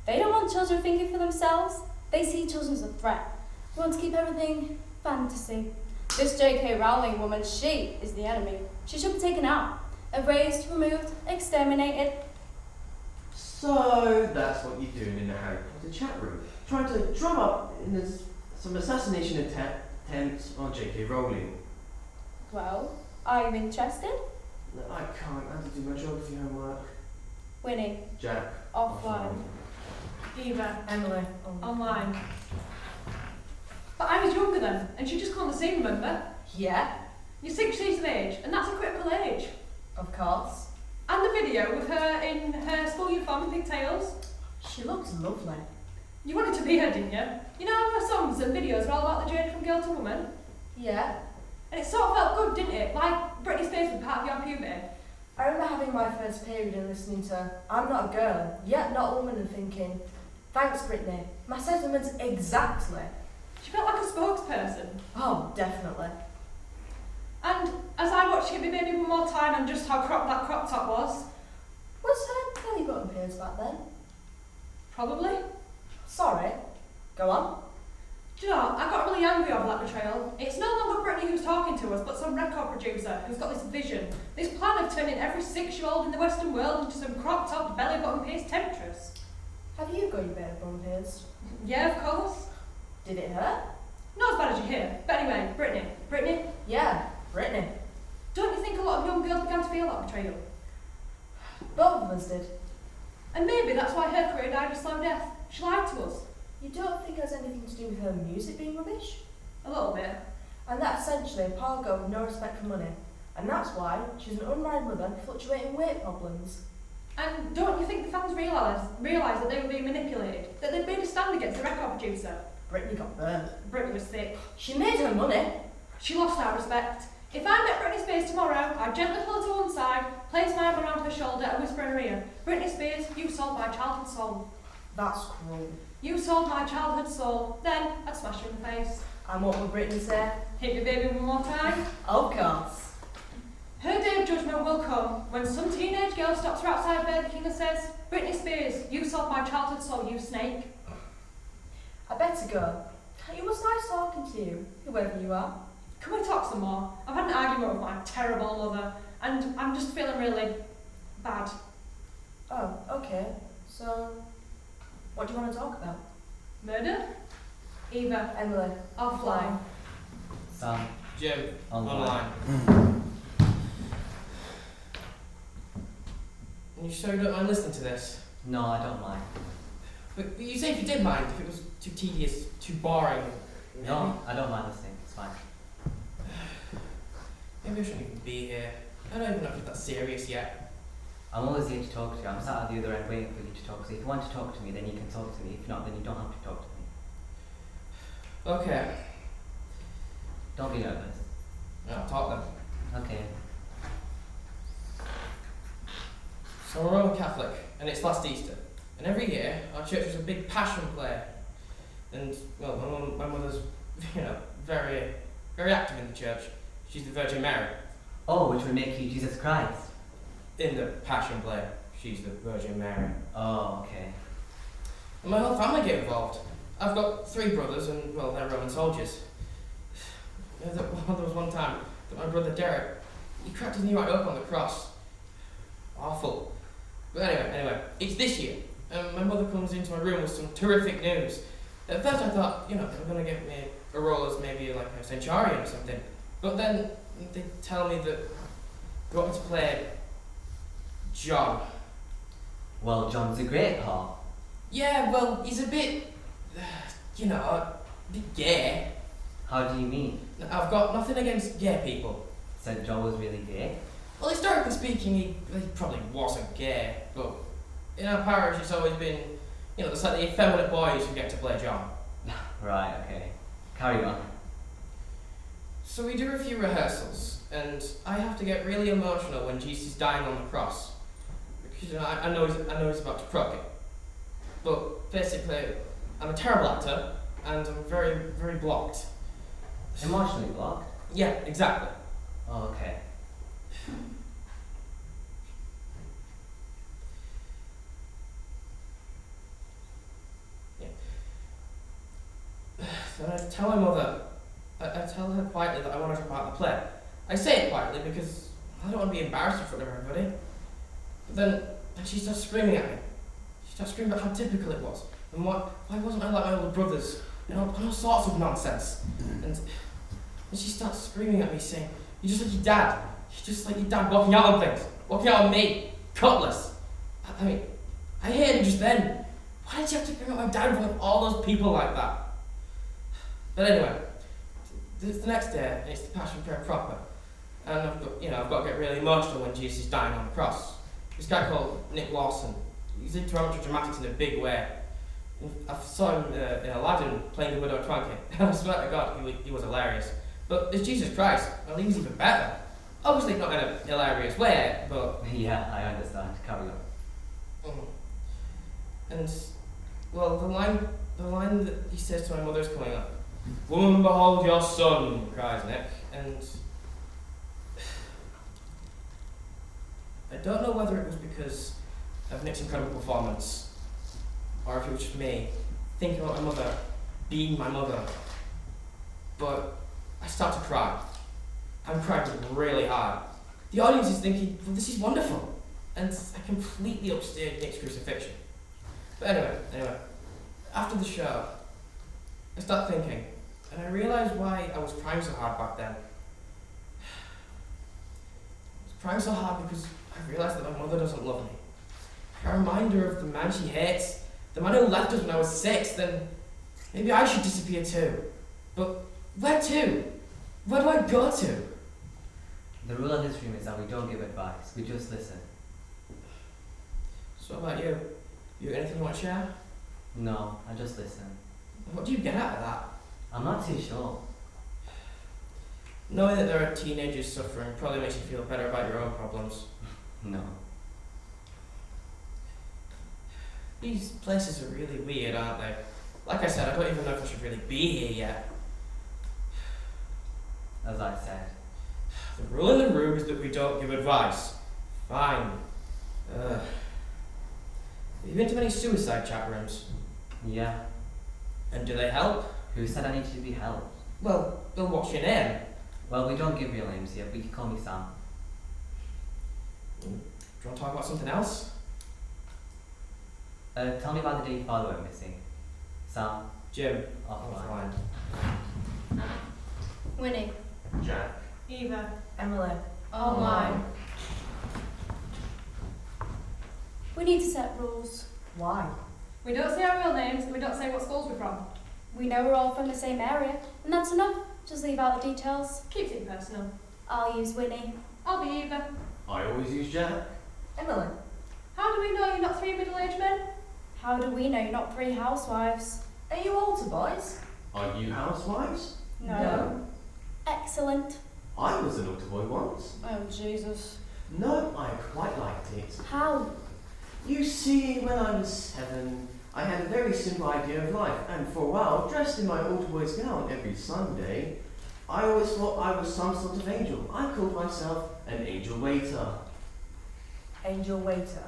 They don't want children thinking for themselves. They see children as a threat. They want to keep everything fantasy. This J.K. Rowling woman, she is the enemy. She should be taken out. Erased, removed, exterminated. So, that's what you're doing in the Harry Potter chat room. Trying to drum up some assassination attempts on J.K. Rowling. Well, are you interested? No, I can't. I have to do my geography homework. Winnie, Jack. offline. Eva, Emily. online. But I was younger then, and she just can't the same, remember? Yeah, You're 6 years of age, and that's a critical age. of course. And the video with her in her school uniform and pigtails. She looks lovely. You wanted to be her, didn't you? You know how her songs and videos are all about the journey from girl to woman? Yeah. And it sort of felt good, didn't it? Like Britney Spears was part of your puberty. I remember having my first period and listening to I'm Not a Girl, Yet Not a Woman, and thinking, thanks Britney, my sentiments exactly. She felt like a spokesperson. Oh, definitely. And as I watched Hit Me Baby one more time and just how cropped that crop top was, Was her belly button pierced back then? probably. Sorry. Go on. Do you know, I got really angry over that betrayal. It's no longer Britney who's talking to us, but some record producer who's got this vision, this plan of turning every 6-year-old in the Western world into some crop top belly button pierced temptress. Have you got your belly button pierced? Yeah, of course. Did it hurt? Not as bad as you hear. But anyway, Britney, Yeah, Britney. don't you think a lot of young girls began to feel that betrayal? Both of us did. And maybe that's why her career died a slow death. She lied to us. You don't think it has anything to do with her music being rubbish? A little bit. And that's essentially a poor girl with no respect for money. And that's why she's an unmarried mother with fluctuating weight problems. And don't you think the fans realised that they were being manipulated? That they'd made a stand against the record producer? Britney got burned. Britney was sick. She made her money. She lost our respect. If I met Britney Spears tomorrow, I'd gently pull her to one side, place my arm around her shoulder and whisper in her ear, Britney Spears, you sold my childhood soul. That's cruel. You sold my childhood soul. Then I'd smash her in the face. And what would Britney say? Hit me baby one more time. Of course. Her day of judgment will come when some teenage girl stops her outside Burger King and says, Britney Spears, you sold my childhood soul, you snake. I better go. It was nice talking to you, whoever you are. Can we talk some more? I've had an argument with my terrible mother, and I'm just feeling really bad. Oh, okay. So, what do you want to talk about? Murder? Eva. Emily. Offline. Sam. Jim. Online. You sure you don't mind listening to this? No, I don't mind. But you say if you did mind, if it was too tedious, too boring. No, I don't mind listening. It's fine. Maybe I shouldn't even be here. I don't even know if it's that serious yet. I'm always here to talk to you. I'm sat at the other end waiting for you to talk. So if you want to talk to me, then you can talk to me. If not, then you don't have to talk to me. Okay. Don't be nervous. No, I'll talk then. Okay. So I'm a Roman Catholic, and it's last Easter. And every year, our church has a big passion play. And, well, my mother's, very, very active in the church. She's the Virgin Mary. Oh, which would make you Jesus Christ. In the passion play, she's the Virgin Mary. Oh, okay. And my whole family get involved. I've got 3 brothers, and, well, they're Roman soldiers. There was one time that my brother Derek, he cracked his knee right up on the cross. Awful. But anyway, it's this year. And my mother comes into my room with some terrific news. At first I thought, they were going to give me a role as maybe like a centurion or something. But then they tell me that they want me to play John. Well, John's a great part. Yeah, well, he's a bit, a bit gay. How do you mean? I've got nothing against gay people. Said John was really gay? Well, historically speaking, he probably wasn't gay, but in our parish it's always been, the slightly effeminate boys who get to play John. Right, okay. Carry on. So we do a few rehearsals, and I have to get really emotional when Jesus is dying on the cross. Because I know he's about to croak it. But basically, I'm a terrible actor, and I'm very, very blocked. Emotionally blocked? Yeah, exactly. Oh, okay. Yeah. So I tell my mother, I tell her quietly that I want to drop out of the play. I say it quietly because I don't want to be embarrassed in front of everybody. But then she starts screaming at me. She starts screaming about how typical it was, and why wasn't I like my older brothers, and all sorts of nonsense. And she starts screaming at me saying, "You're just like your dad. You're just like your dad walking out on things, walking out on me, cutlass." I mean, I hated it just then. Why did you have to bring up my dad in front of all those people like that? But anyway, it's the next day, and it's the Passion Prayer proper. And I've got to get really emotional when Jesus is dying on the cross. This guy called Nick Lawson, he's into amateur dramatics in a big way. I saw him in Aladdin playing the Widow Twankey, and I swear to God, he was hilarious. But as Jesus Christ, well, he was even better. Obviously not in a hilarious way, but... Yeah, I understand. Carry on. And, well, the line that he says to my mother's coming up. "Woman, behold your son," cries Nick, and... I don't know whether it was because of Nick's incredible performance, or if it was just me thinking about my mother being my mother, but I start to cry. I'm crying really hard. The audience is thinking, well, this is wonderful, and I completely upstaged Nick's crucifixion. But anyway, after the show, I start thinking, and I realise why I was crying so hard back then. I was crying so hard because I realised that my mother doesn't love me. A reminder of the man she hates, the man who left us when I was 6, then maybe I should disappear too. But where to? Where do I go to? The rule of this room is that we don't give advice, we just listen. So what about you? You got anything you want to share? No, I just listen. What do you get out of that? I'm not too sure. Knowing that there are teenagers suffering probably makes you feel better about your own problems. No. These places are really weird, aren't they? Like I said, I don't even know if I should really be here yet. As I said. The rule in the room is that we don't give advice. Fine. Have you been to many suicide chat rooms? Yeah. And do they help? Who said I needed to be helped? Well, what's your name? Well, we don't give real names here, but you can call me Sam. Do you want to talk about something else? Tell me about the day your father went missing. Sam? Jim. Offline. Winnie. Jack. Eva. Emily. Online. We need to set rules. Why? We don't say our real names and we don't say what schools we're from. We know we're all from the same area, and that's enough. Just leave out the details. Keeps it personal. I'll use Winnie. I'll be Eva. I always use Jack. Emily. How do we know you're not three middle-aged men? How do we know you're not 3 housewives? Are you altar boys? Are you housewives? No. Excellent. I was an altar boy once. Oh, Jesus. No, I quite liked it. How? You see, when I was 7, I had a very simple idea of life, and for a while, dressed in my altar boy's gown every Sunday, I always thought I was some sort of angel. I called myself an angel waiter. Angel waiter.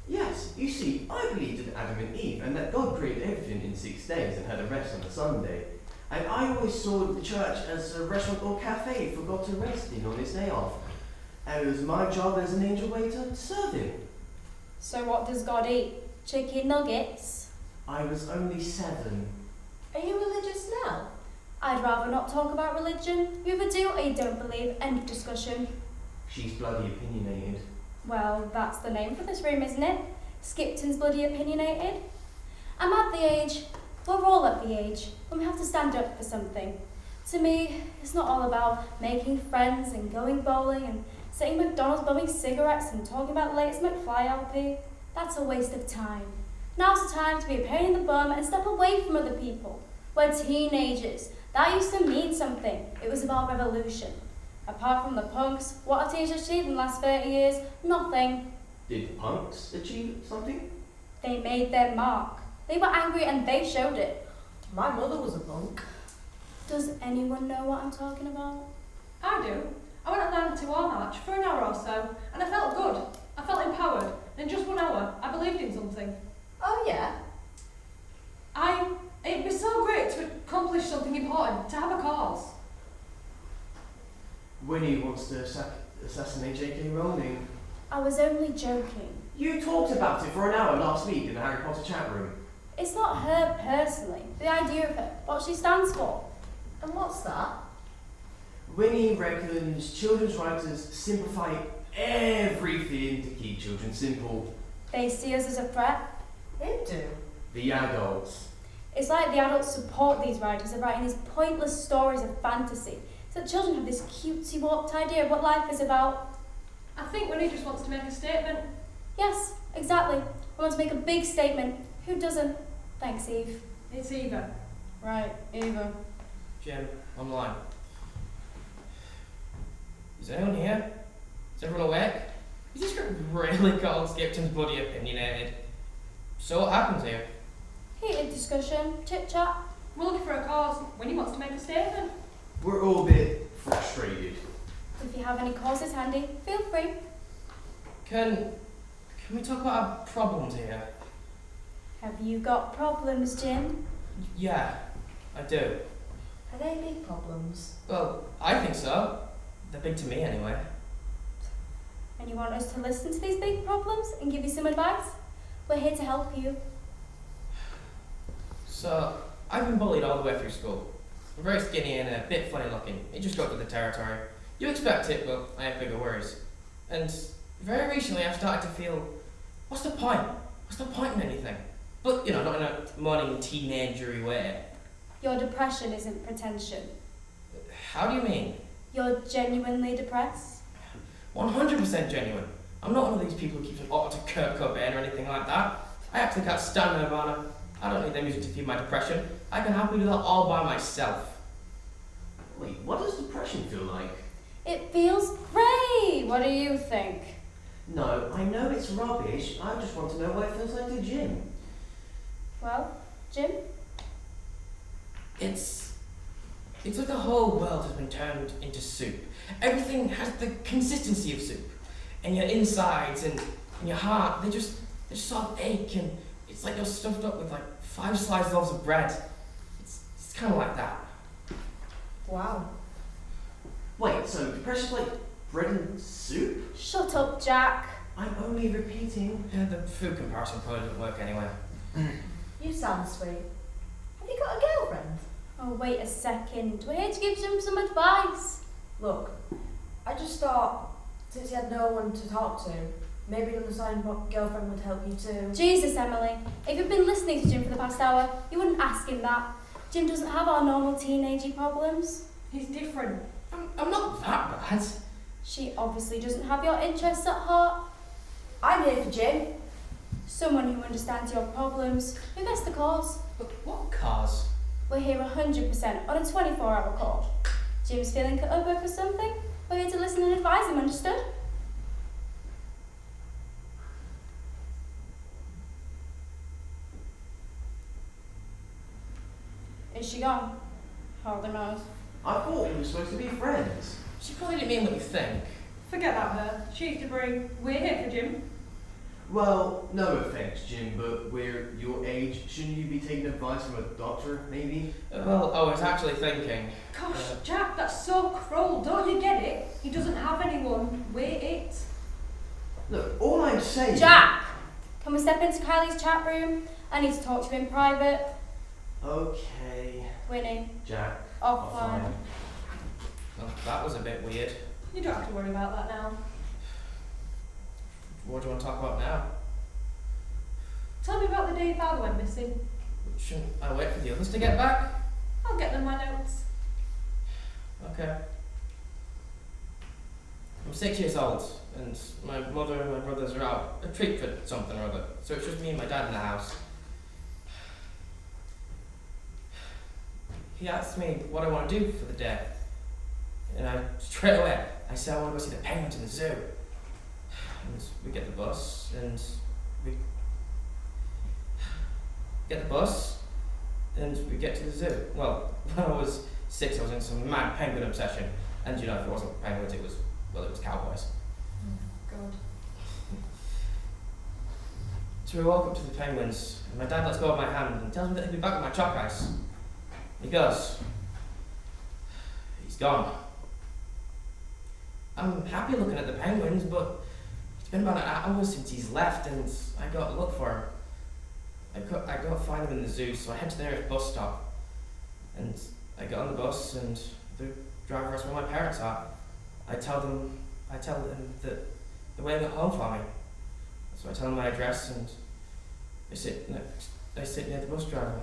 Yes, you see, I believed in Adam and Eve, and that God created everything in 6 days and had a rest on a Sunday. And I always saw the church as a restaurant or cafe for God to rest in on his day off. And it was my job as an angel waiter to serve him. So what does God eat? Chicken nuggets? I was only 7. Are you religious now? I'd rather not talk about religion. You either do or you don't believe. End of discussion. She's bloody opinionated. Well, that's the name for this room, isn't it? Skipton's bloody opinionated. I'm at the age, we're all at the age, when we have to stand up for something. To me, it's not all about making friends and going bowling and sitting at McDonald's bumming cigarettes and talking about the latest McFly LP. That's a waste of time. Now's the time to be a pain in the bum and step away from other people. We're teenagers. That used to mean something. It was about revolution. Apart from the punks, what have teenagers achieved in the last 30 years? Nothing. Did punks achieve something? They made their mark. They were angry and they showed it. My mother was a punk. Does anyone know what I'm talking about? I do. I went on to our march for an hour or so, and I felt good. I felt empowered. In just 1 hour, I believed in something. Oh yeah? It was so great to accomplish something important, to have a cause. Winnie wants to assassinate J.K. Rowling. I was only joking. You talked about it for an hour last week in the Harry Potter chat room. It's not her personally, the idea of her, what she stands for. And what's that? Winnie reckons children's writers simplify everything to keep children simple. They see us as a threat. Who do? The adults. It's like the adults support these writers of writing these pointless stories of fantasy, so that children have this cutesy warped idea of what life is about. I think Winnie just wants to make a statement. Yes, exactly. I want to make a big statement. Who doesn't? Thanks, Eve. It's Eva. Right, Eva. Jim, online. Is anyone here? Is everyone awake? Is this group really called Skipton's bloody opinionated? So what happens here? Heated discussion, chit-chat. We're looking for a cause. Winnie wants to make a statement. We're all a bit frustrated. If you have any causes handy, feel free. Can we talk about our problems here? Have you got problems, Jim? Yeah, I do. Are they big problems? Well, I think so. They're big to me anyway. And you want us to listen to these big problems and give you some advice? We're here to help you. So, I've been bullied all the way through school. I'm very skinny and a bit funny looking. It just got to the territory. You expect it, but I have bigger worries. And very recently I've started to feel, what's the point? What's the point in anything? But, not in a moaning teenagery way. Your depression isn't pretension. How do you mean? You're genuinely depressed. 100% genuine. I'm not one of these people who keeps an otter to Kurt Cobain or anything like that. I actually can't stand Nirvana. I don't need their music to feed my depression. I can happily do that all by myself. Wait, what does depression feel like? It feels great! What do you think? No, I know it's rubbish. I just want to know what it feels like to Jim. Well, Jim? It's like the whole world has been turned into soup. Everything has the consistency of soup. And your insides and your heart, they just sort of ache, and it's like you're stuffed up with like 5 sliced loaves of bread. It's kind of like that. Wow. Wait, so depression's like bread and soup? Shut up, Jack. I'm only repeating. Yeah, the food comparison probably doesn't work anyway. You sound sweet. Have you got a girlfriend? Oh, wait a second. We're here to give Jim some advice. Look, I just thought, since you had no one to talk to, maybe an understanding girlfriend would help you too. Jesus, Emily. If you've been listening to Jim for the past hour, you wouldn't ask him that. Jim doesn't have our normal teenagey problems. He's different. I'm not that bad. She obviously doesn't have your interests at heart. I'm here for Jim. Someone who understands your problems, who gets the cause. But what cause? We're here 100% on a 24-hour call. Jim's feeling cut over for something. We're here to listen and advise him, understood? Is she gone? Hardly knows. I thought we were supposed to be friends. She probably didn't mean what you think. Forget about her. She's debris. We're here for Jim. Well, no offense, Jim, but we're your age. Shouldn't you be taking advice from a doctor, maybe? Well, I was actually thinking. Gosh, Jack, that's so cruel. Don't you get it? He doesn't have anyone. We're it. Look, all I'm saying... Jack! Can we step into Kylie's chat room? I need to talk to you in private. Okay. Winnie. Jack. Offline. Well, that was a bit weird. You don't have to worry about that now. What do you want to talk about now? Tell me about the day your father went missing. Shouldn't I wait for the others to get back? I'll get them my notes. Okay. I'm 6 years old, and my mother and my brothers are out a treat for something or other, so it's just me and my dad in the house. He asked me what I want to do for the day, and straight away I said I want to go see the penguins in the zoo. And we get the bus, and we get to the zoo. Well, when I was 6, I was in some mad penguin obsession, and you know, if it wasn't penguins, it was cowboys. God. So we walk up to the penguins, and my dad lets go of my hand and tells me that he'll be back with my chalk ice. He goes. He's gone. I'm happy looking at the penguins, but it's been about an hour since he's left, and I got to look for him. I got to find him in the zoo, so I head to the nearest bus stop. And I get on the bus, and the driver asks where my parents are. I tell them that they're waiting at home for me. So I tell them my address, and they sit near the bus driver.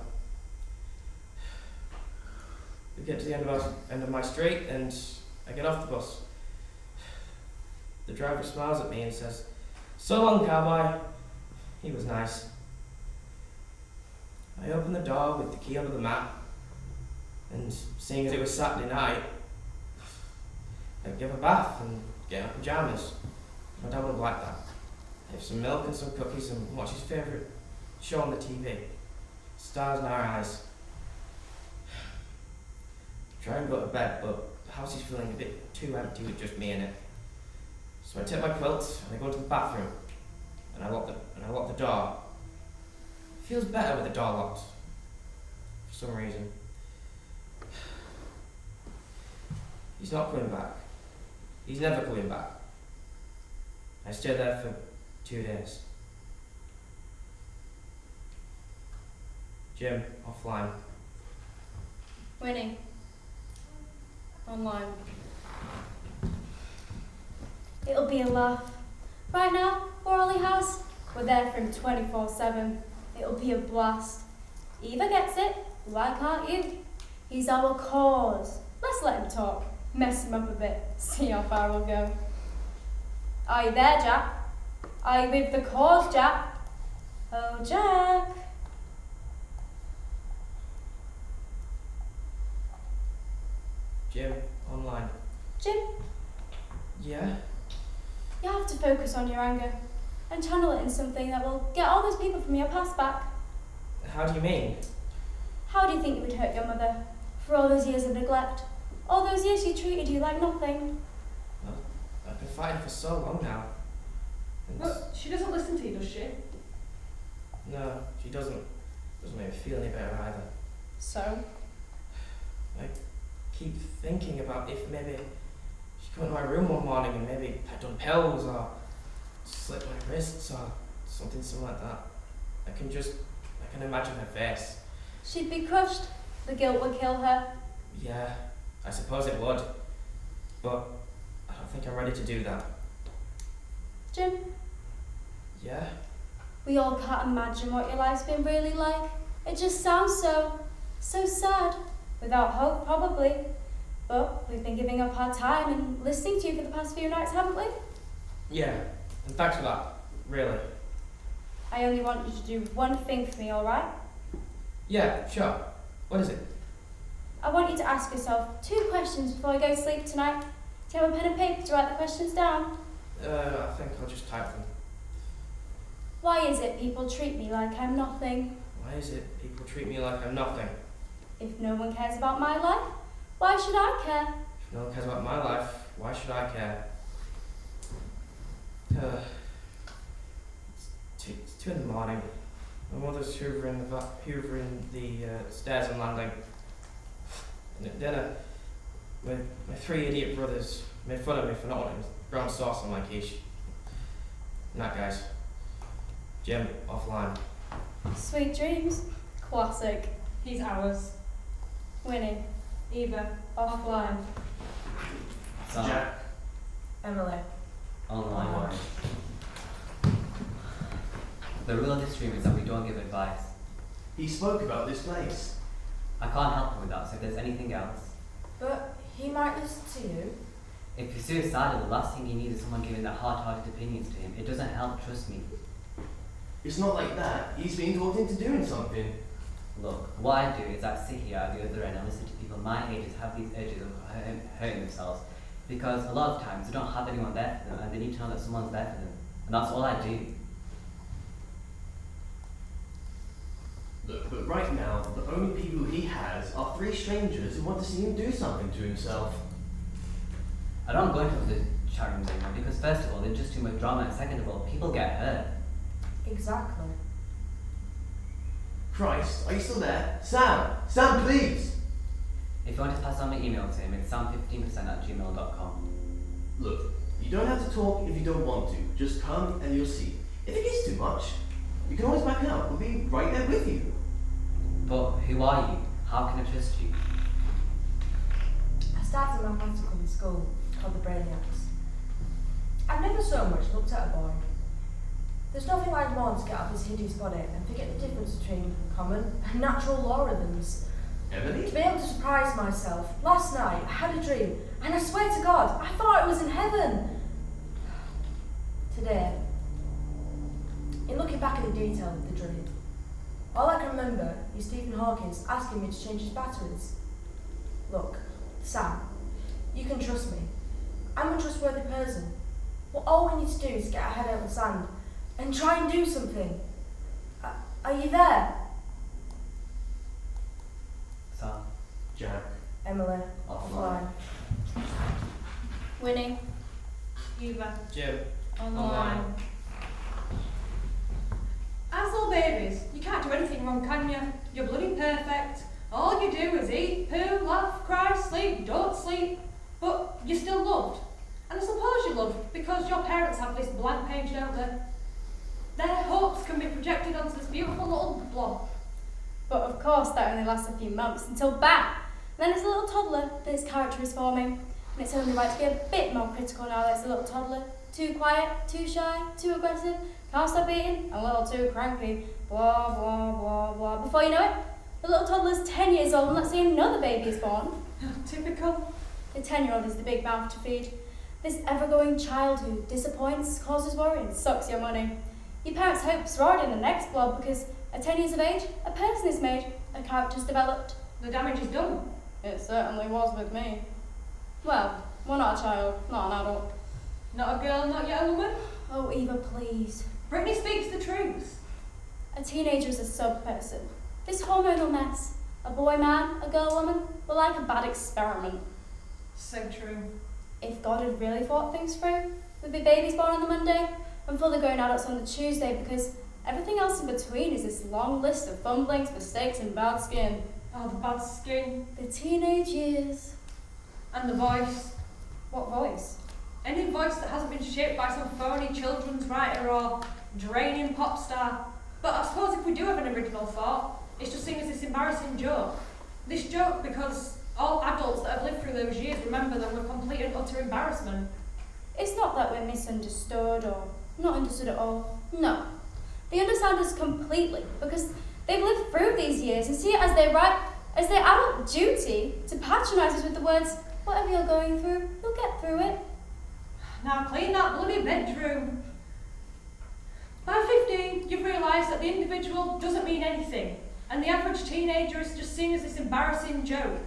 We get to the end of my street, and I get off the bus. The driver smiles at me and says, "So long, cowboy." He was nice. I opened the door with the key under the mat, and seeing as it was Saturday night, I give a bath and get in my pajamas. My dad would have liked that. I have some milk and some cookies and watch his favourite show on the TV. Stars in our eyes. Try and go to bed, but the house is feeling a bit too empty with just me in it. So I take my quilt and I go to the bathroom, and I lock the door. It feels better with the door locked, for some reason. He's not coming back. He's never coming back. I stayed there for 2 days. Jim, offline. Winnie. Online. It'll be a laugh. Right now, Orley House, we're there for him 24/7. It'll be a blast. Eva gets it. Why can't you? He's our cause. Let's let him talk. Mess him up a bit. See how far we'll go. Are you there, Jack? Are you with the cause, Jack? Oh, Jack. Jim, online. Jim, Yeah? you have to focus on your anger and channel it in something that will get all those people from your past back. How do you mean? How do you think you would hurt your mother for all those years of neglect? All those years she treated you like nothing. Well, I've been fighting for so long now. And But she doesn't listen to you, does she? no, she doesn't. Doesn't make me feel any better either. So? I keep thinking about if maybe she come into my room one morning and maybe I'd done pills or slit my wrists or something like that. I can imagine her face. She'd be crushed. The guilt would kill her. Yeah, I suppose it would. But I don't think I'm ready to do that. Jim, Yeah? we all can't imagine what your life's been really like. It just sounds so sad. Without hope, probably. But we've been giving up our time and listening to you for the past few nights, haven't we? Yeah, and thanks for that. Really. I only want you to do one thing for me, alright? Yeah, sure. What is it? I want you to ask yourself 2 questions before you go to sleep tonight. Do you have a pen and paper to write the questions down? I think I'll just type them. Why is it people treat me like I'm nothing? Why is it people treat me like I'm nothing? If no one cares about my life, why should I care? If no one cares about my life, why should I care? It's 2 in the morning. My mother's hoovering the stairs and landing. And at dinner, my 3 idiot brothers made fun of me for not wanting brown sauce on my quiche. Night, guys. Jim, offline. Sweet dreams. Classic. He's ours. Winnie. Eva. Offline. Sam. Jack. Emily. Online. The rule of this stream is that we don't give advice. He spoke about this place. I can't help him with that, so if there's anything else. But he might listen to you. If you're suicidal, the last thing you need is someone giving their hard-hearted opinions to him. It doesn't help, trust me. It's not like that. He's been talked into doing something. Look, what I do is I sit here at the other end and listen to people my age have these urges of hurting themselves. Because a lot of times they don't have anyone there for them and they need to know that someone's there for them. And that's all I do. Look, but right now, the only people he has are 3 strangers who want to see him do something to himself. I don't go into the chat rooms anymore because first of all, there's just too much drama and second of all, people get hurt. Exactly. Christ, are you still there? Sam! Sam, please! If you want to pass on my email to him, it's sam15%@gmail.com. Look, you don't have to talk if you don't want to. Just come and you'll see. If it gets too much, you can always back out. We'll be right there with you. But who are you? How can I trust you? I started a mathematical in school called the Brainiacs. I've never so much looked at a boy. There's nothing I'd want to get off his hideous body and forget the difference between common and natural law rhythms. Emily? To be able to surprise myself, last night I had a dream, and I swear to God, I thought I was in heaven. Today, in looking back at the detail of the dream, all I can remember is Stephen Hawking asking me to change his batteries. Look, Sam, you can trust me. I'm a trustworthy person. What all we need to do is get our head out of the sand and try and do something. Are you there? Sam. Jack. Emily. Offline. Winnie. Eva. Jim. Online. As all babies, you can't do anything wrong, can you? You're bloody perfect. All you do is eat, poo, laugh, cry, sleep, don't sleep. But you're still loved. And I suppose you're loved because your parents have this blank page, don't they? Their hopes can be projected onto this beautiful little blob. But of course that only lasts a few months until bang! Then it's a little toddler that his character is forming. And it's only right to be a bit more critical now that it's a little toddler. Too quiet, too shy, too aggressive, can't stop eating, a little too cranky, blah blah blah blah. Before you know it, the little toddler's 10 years old and let's say another baby is born. Typical. The 10-year-old is the big mouth to feed. This ever-going child who disappoints, causes worry and sucks your money. Your parents' hopes are already in the next blob because at 10 years of age, a person is made, a character's developed. The damage is done. It certainly was with me. Well, we're not a child, not an adult. Not a girl, not yet a woman? Oh, Eva, please. Brittany speaks the truth. A teenager is a sub-person. This hormonal mess, a boy man, a girl woman, were like a bad experiment. So true. If God had really thought things through, there'd be babies born on the Monday and fully grown adults on the Tuesday, because everything else in between is this long list of fumblings, mistakes and bad skin. Oh, the bad skin. The teenage years. And the voice. What voice? Any voice that hasn't been shaped by some phony children's writer or draining pop star. But I suppose if we do have an original thought, it's just seen as this embarrassing joke. This joke because all adults that have lived through those years remember them with complete and utter embarrassment. It's not that we're misunderstood or not understood at all. No. They understand us completely because they've lived through these years and see it as their adult duty to patronise us with the words, whatever you're going through, you'll get through it. Now clean that bloody bedroom. By 15, you've realised that the individual doesn't mean anything, and the average teenager is just seen as this embarrassing joke.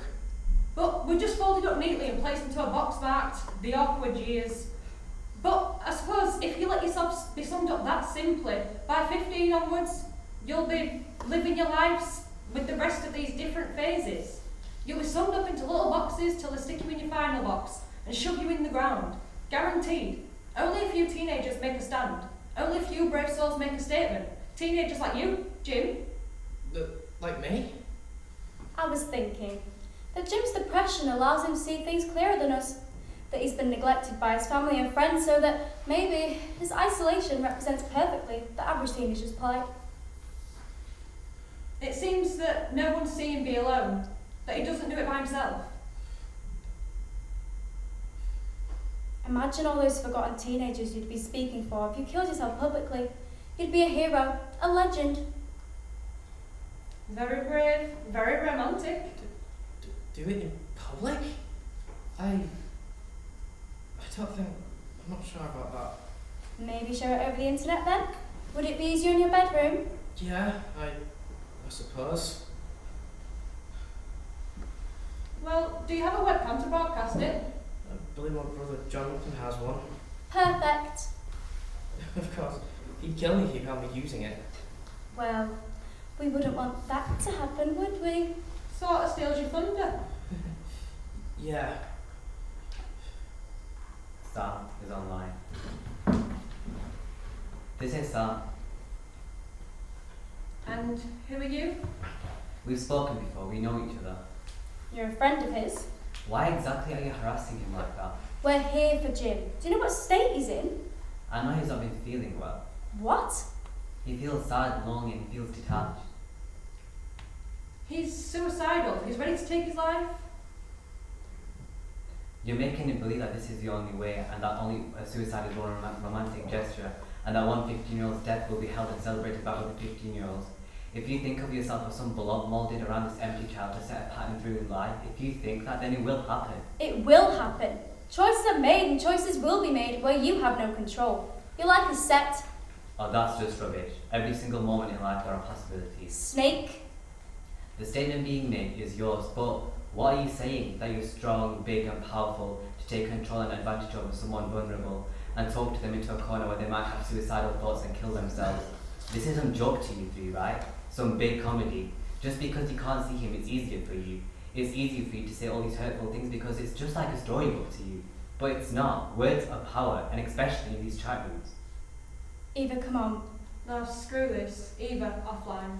But we're just folded up neatly and placed into a box marked the awkward years. But I suppose if you let yourself be summed up that simply, by 15 onwards, you'll be living your lives with the rest of these different phases. You'll be summed up into little boxes till they stick you in your final box and shove you in the ground. Guaranteed. Only a few teenagers make a stand. Only a few brave souls make a statement. Teenagers like you, Jim. Like me? I was thinking that Jim's depression allows him to see things clearer than us, that he's been neglected by his family and friends, so that maybe his isolation represents perfectly the average teenager's plight. It seems that no one's seen him be alone, that he doesn't do it by himself. Imagine all those forgotten teenagers you'd be speaking for if you killed yourself publicly. You'd be a hero, a legend. Very brave, very romantic. Do it in public? I don't think... I'm not sure about that. Maybe show it over the internet then? Would it be easier in your bedroom? Yeah, I suppose. Well, do you have a webcam to broadcast it? I believe my brother Jonathan has one. Perfect. Of course. He'd kill me if he found me using it. Well, we wouldn't want that to happen, would we? Sort of steals your thunder. Yeah. Star is online. This is Star. And who are you? We've spoken before, we know each other. You're a friend of his. Why exactly are you harassing him like that? We're here for Jim. Do you know what state he's in? I know he's not been feeling well. What? He feels sad, lonely, and feels detached. He's suicidal. He's ready to take his life. You're making him believe that this is the only way, and that only a suicide is one romantic gesture, and that one 15-year-old's death will be held and celebrated by other 15-year-olds. If you think of yourself as some blob moulded around this empty child to set a pattern through in life, if you think that, then it will happen. It will happen. Choices are made and choices will be made where you have no control. Your life is set. Oh, that's just rubbish. Every single moment in life there are possibilities. Snake. The statement being made is yours, but what are you saying? That you're strong, big and powerful to take control and advantage over someone vulnerable and talk to them into a corner where they might have suicidal thoughts and kill themselves. This isn't a joke to you three, right? Some big comedy. Just because you can't see him, it's easier for you. It's easier for you to say all these hurtful things because it's just like a storybook to you. But it's not. Words are power, and especially in these chat rooms. Eva, come on. No, screw this. Eva, offline.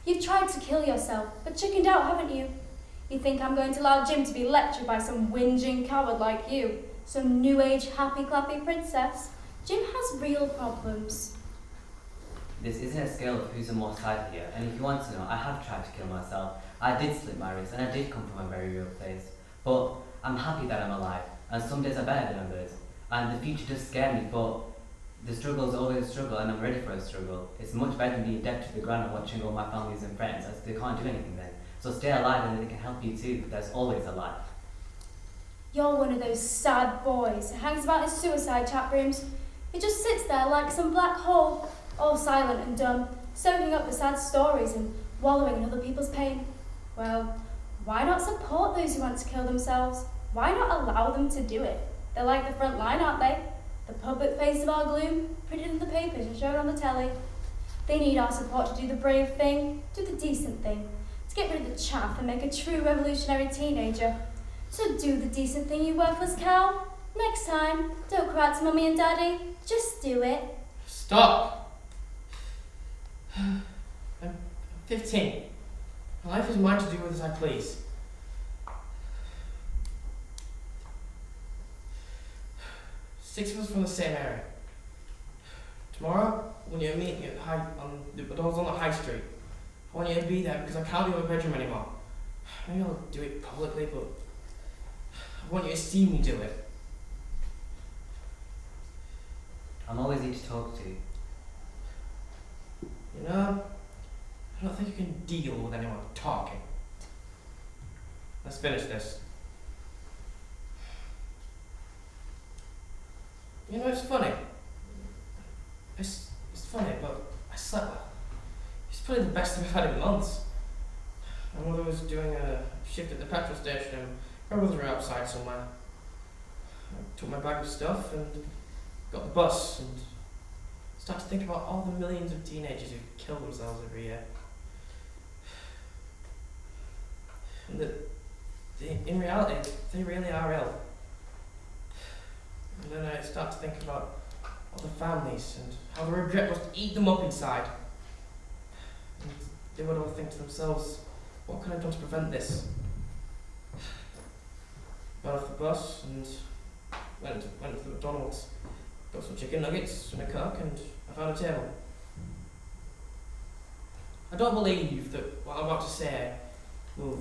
You've tried to kill yourself, but chickened out, haven't you? You think I'm going to allow Jim to be lectured by some whinging coward like you? Some new age happy-clappy princess? Jim has real problems. This isn't a scale of who's the more sad here, and if you want to know, I have tried to kill myself. I did slit my wrist, and I did come from a very real place. But I'm happy that I'm alive, and some days are better than others. And the future does scare me, but the struggle is always a struggle, and I'm ready for a struggle. It's much better than being dead to the ground and watching all my families and friends, as they can't do anything then. So stay alive, and they can help you too. There's always a life. You're one of those sad boys who hangs about in suicide chat rooms. He just sits there like some black hole, all silent and dumb, soaking up the sad stories and wallowing in other people's pain. Well, why not support those who want to kill themselves? why not allow them to do it? They're like the front line, aren't they? The public face of our gloom, printed in the papers and shown on the telly. They need our support to do the brave thing, do the decent thing, to get rid of the chaff and make a true revolutionary teenager. So do the decent thing, you worthless cow. Next time, don't cry to mummy and daddy, just do it. Stop! I'm 15. My life is mine to do with as I please. Six of us from the same area. Tomorrow, when you meet me on the high street, I want you to be there because I can't do a bedroom anymore. Maybe I'll do it publicly, but I want you to see me do it. I'm always here to talk to. You know, I don't think you can deal with anyone talking. Let's finish this. You know, it's funny. It's funny, but I slept well. It's probably the best I've had in months. My mother was doing a shift at the petrol station and my brothers were outside somewhere. I took my bag of stuff and got the bus and started to think about all the millions of teenagers who kill themselves every year. And that in reality, they really are ill. And then I start to think about all the families and how the regret must eat them up inside. And they would all think to themselves, what can I do to prevent this? Got off the bus and went to the McDonald's, got some chicken nuggets and a Coke, and I found a table. I don't believe that what I'm about to say will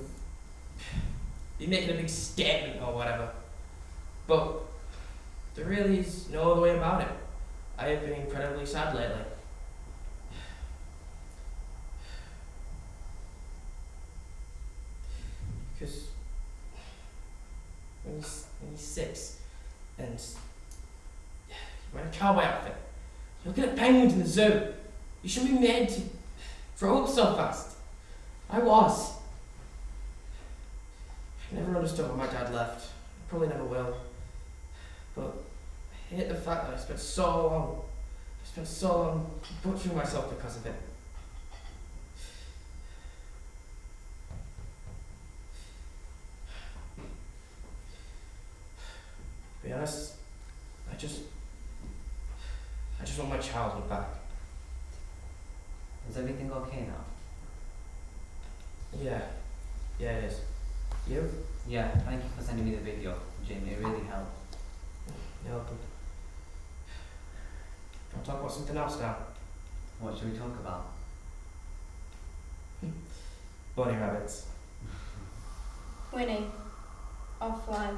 be making a big statement or whatever, but there really is no other way about it. I have been incredibly sad lately. Because when you're 6 and you're wearing a cowboy outfit, you're looking at penguins in the zoo, you shouldn't be made to throw up so fast. I was. I never understood why my dad left. I probably never will. But I hate the fact that I spent so long butchering myself because of it. To be honest, I just want my childhood back. Is everything okay now? Yeah, it is. You? Yeah, thank you for sending me the video, Jamie. It really helped. You're welcome. I'll talk about something else now. What should we talk about? Bunny rabbits. Winnie, offline.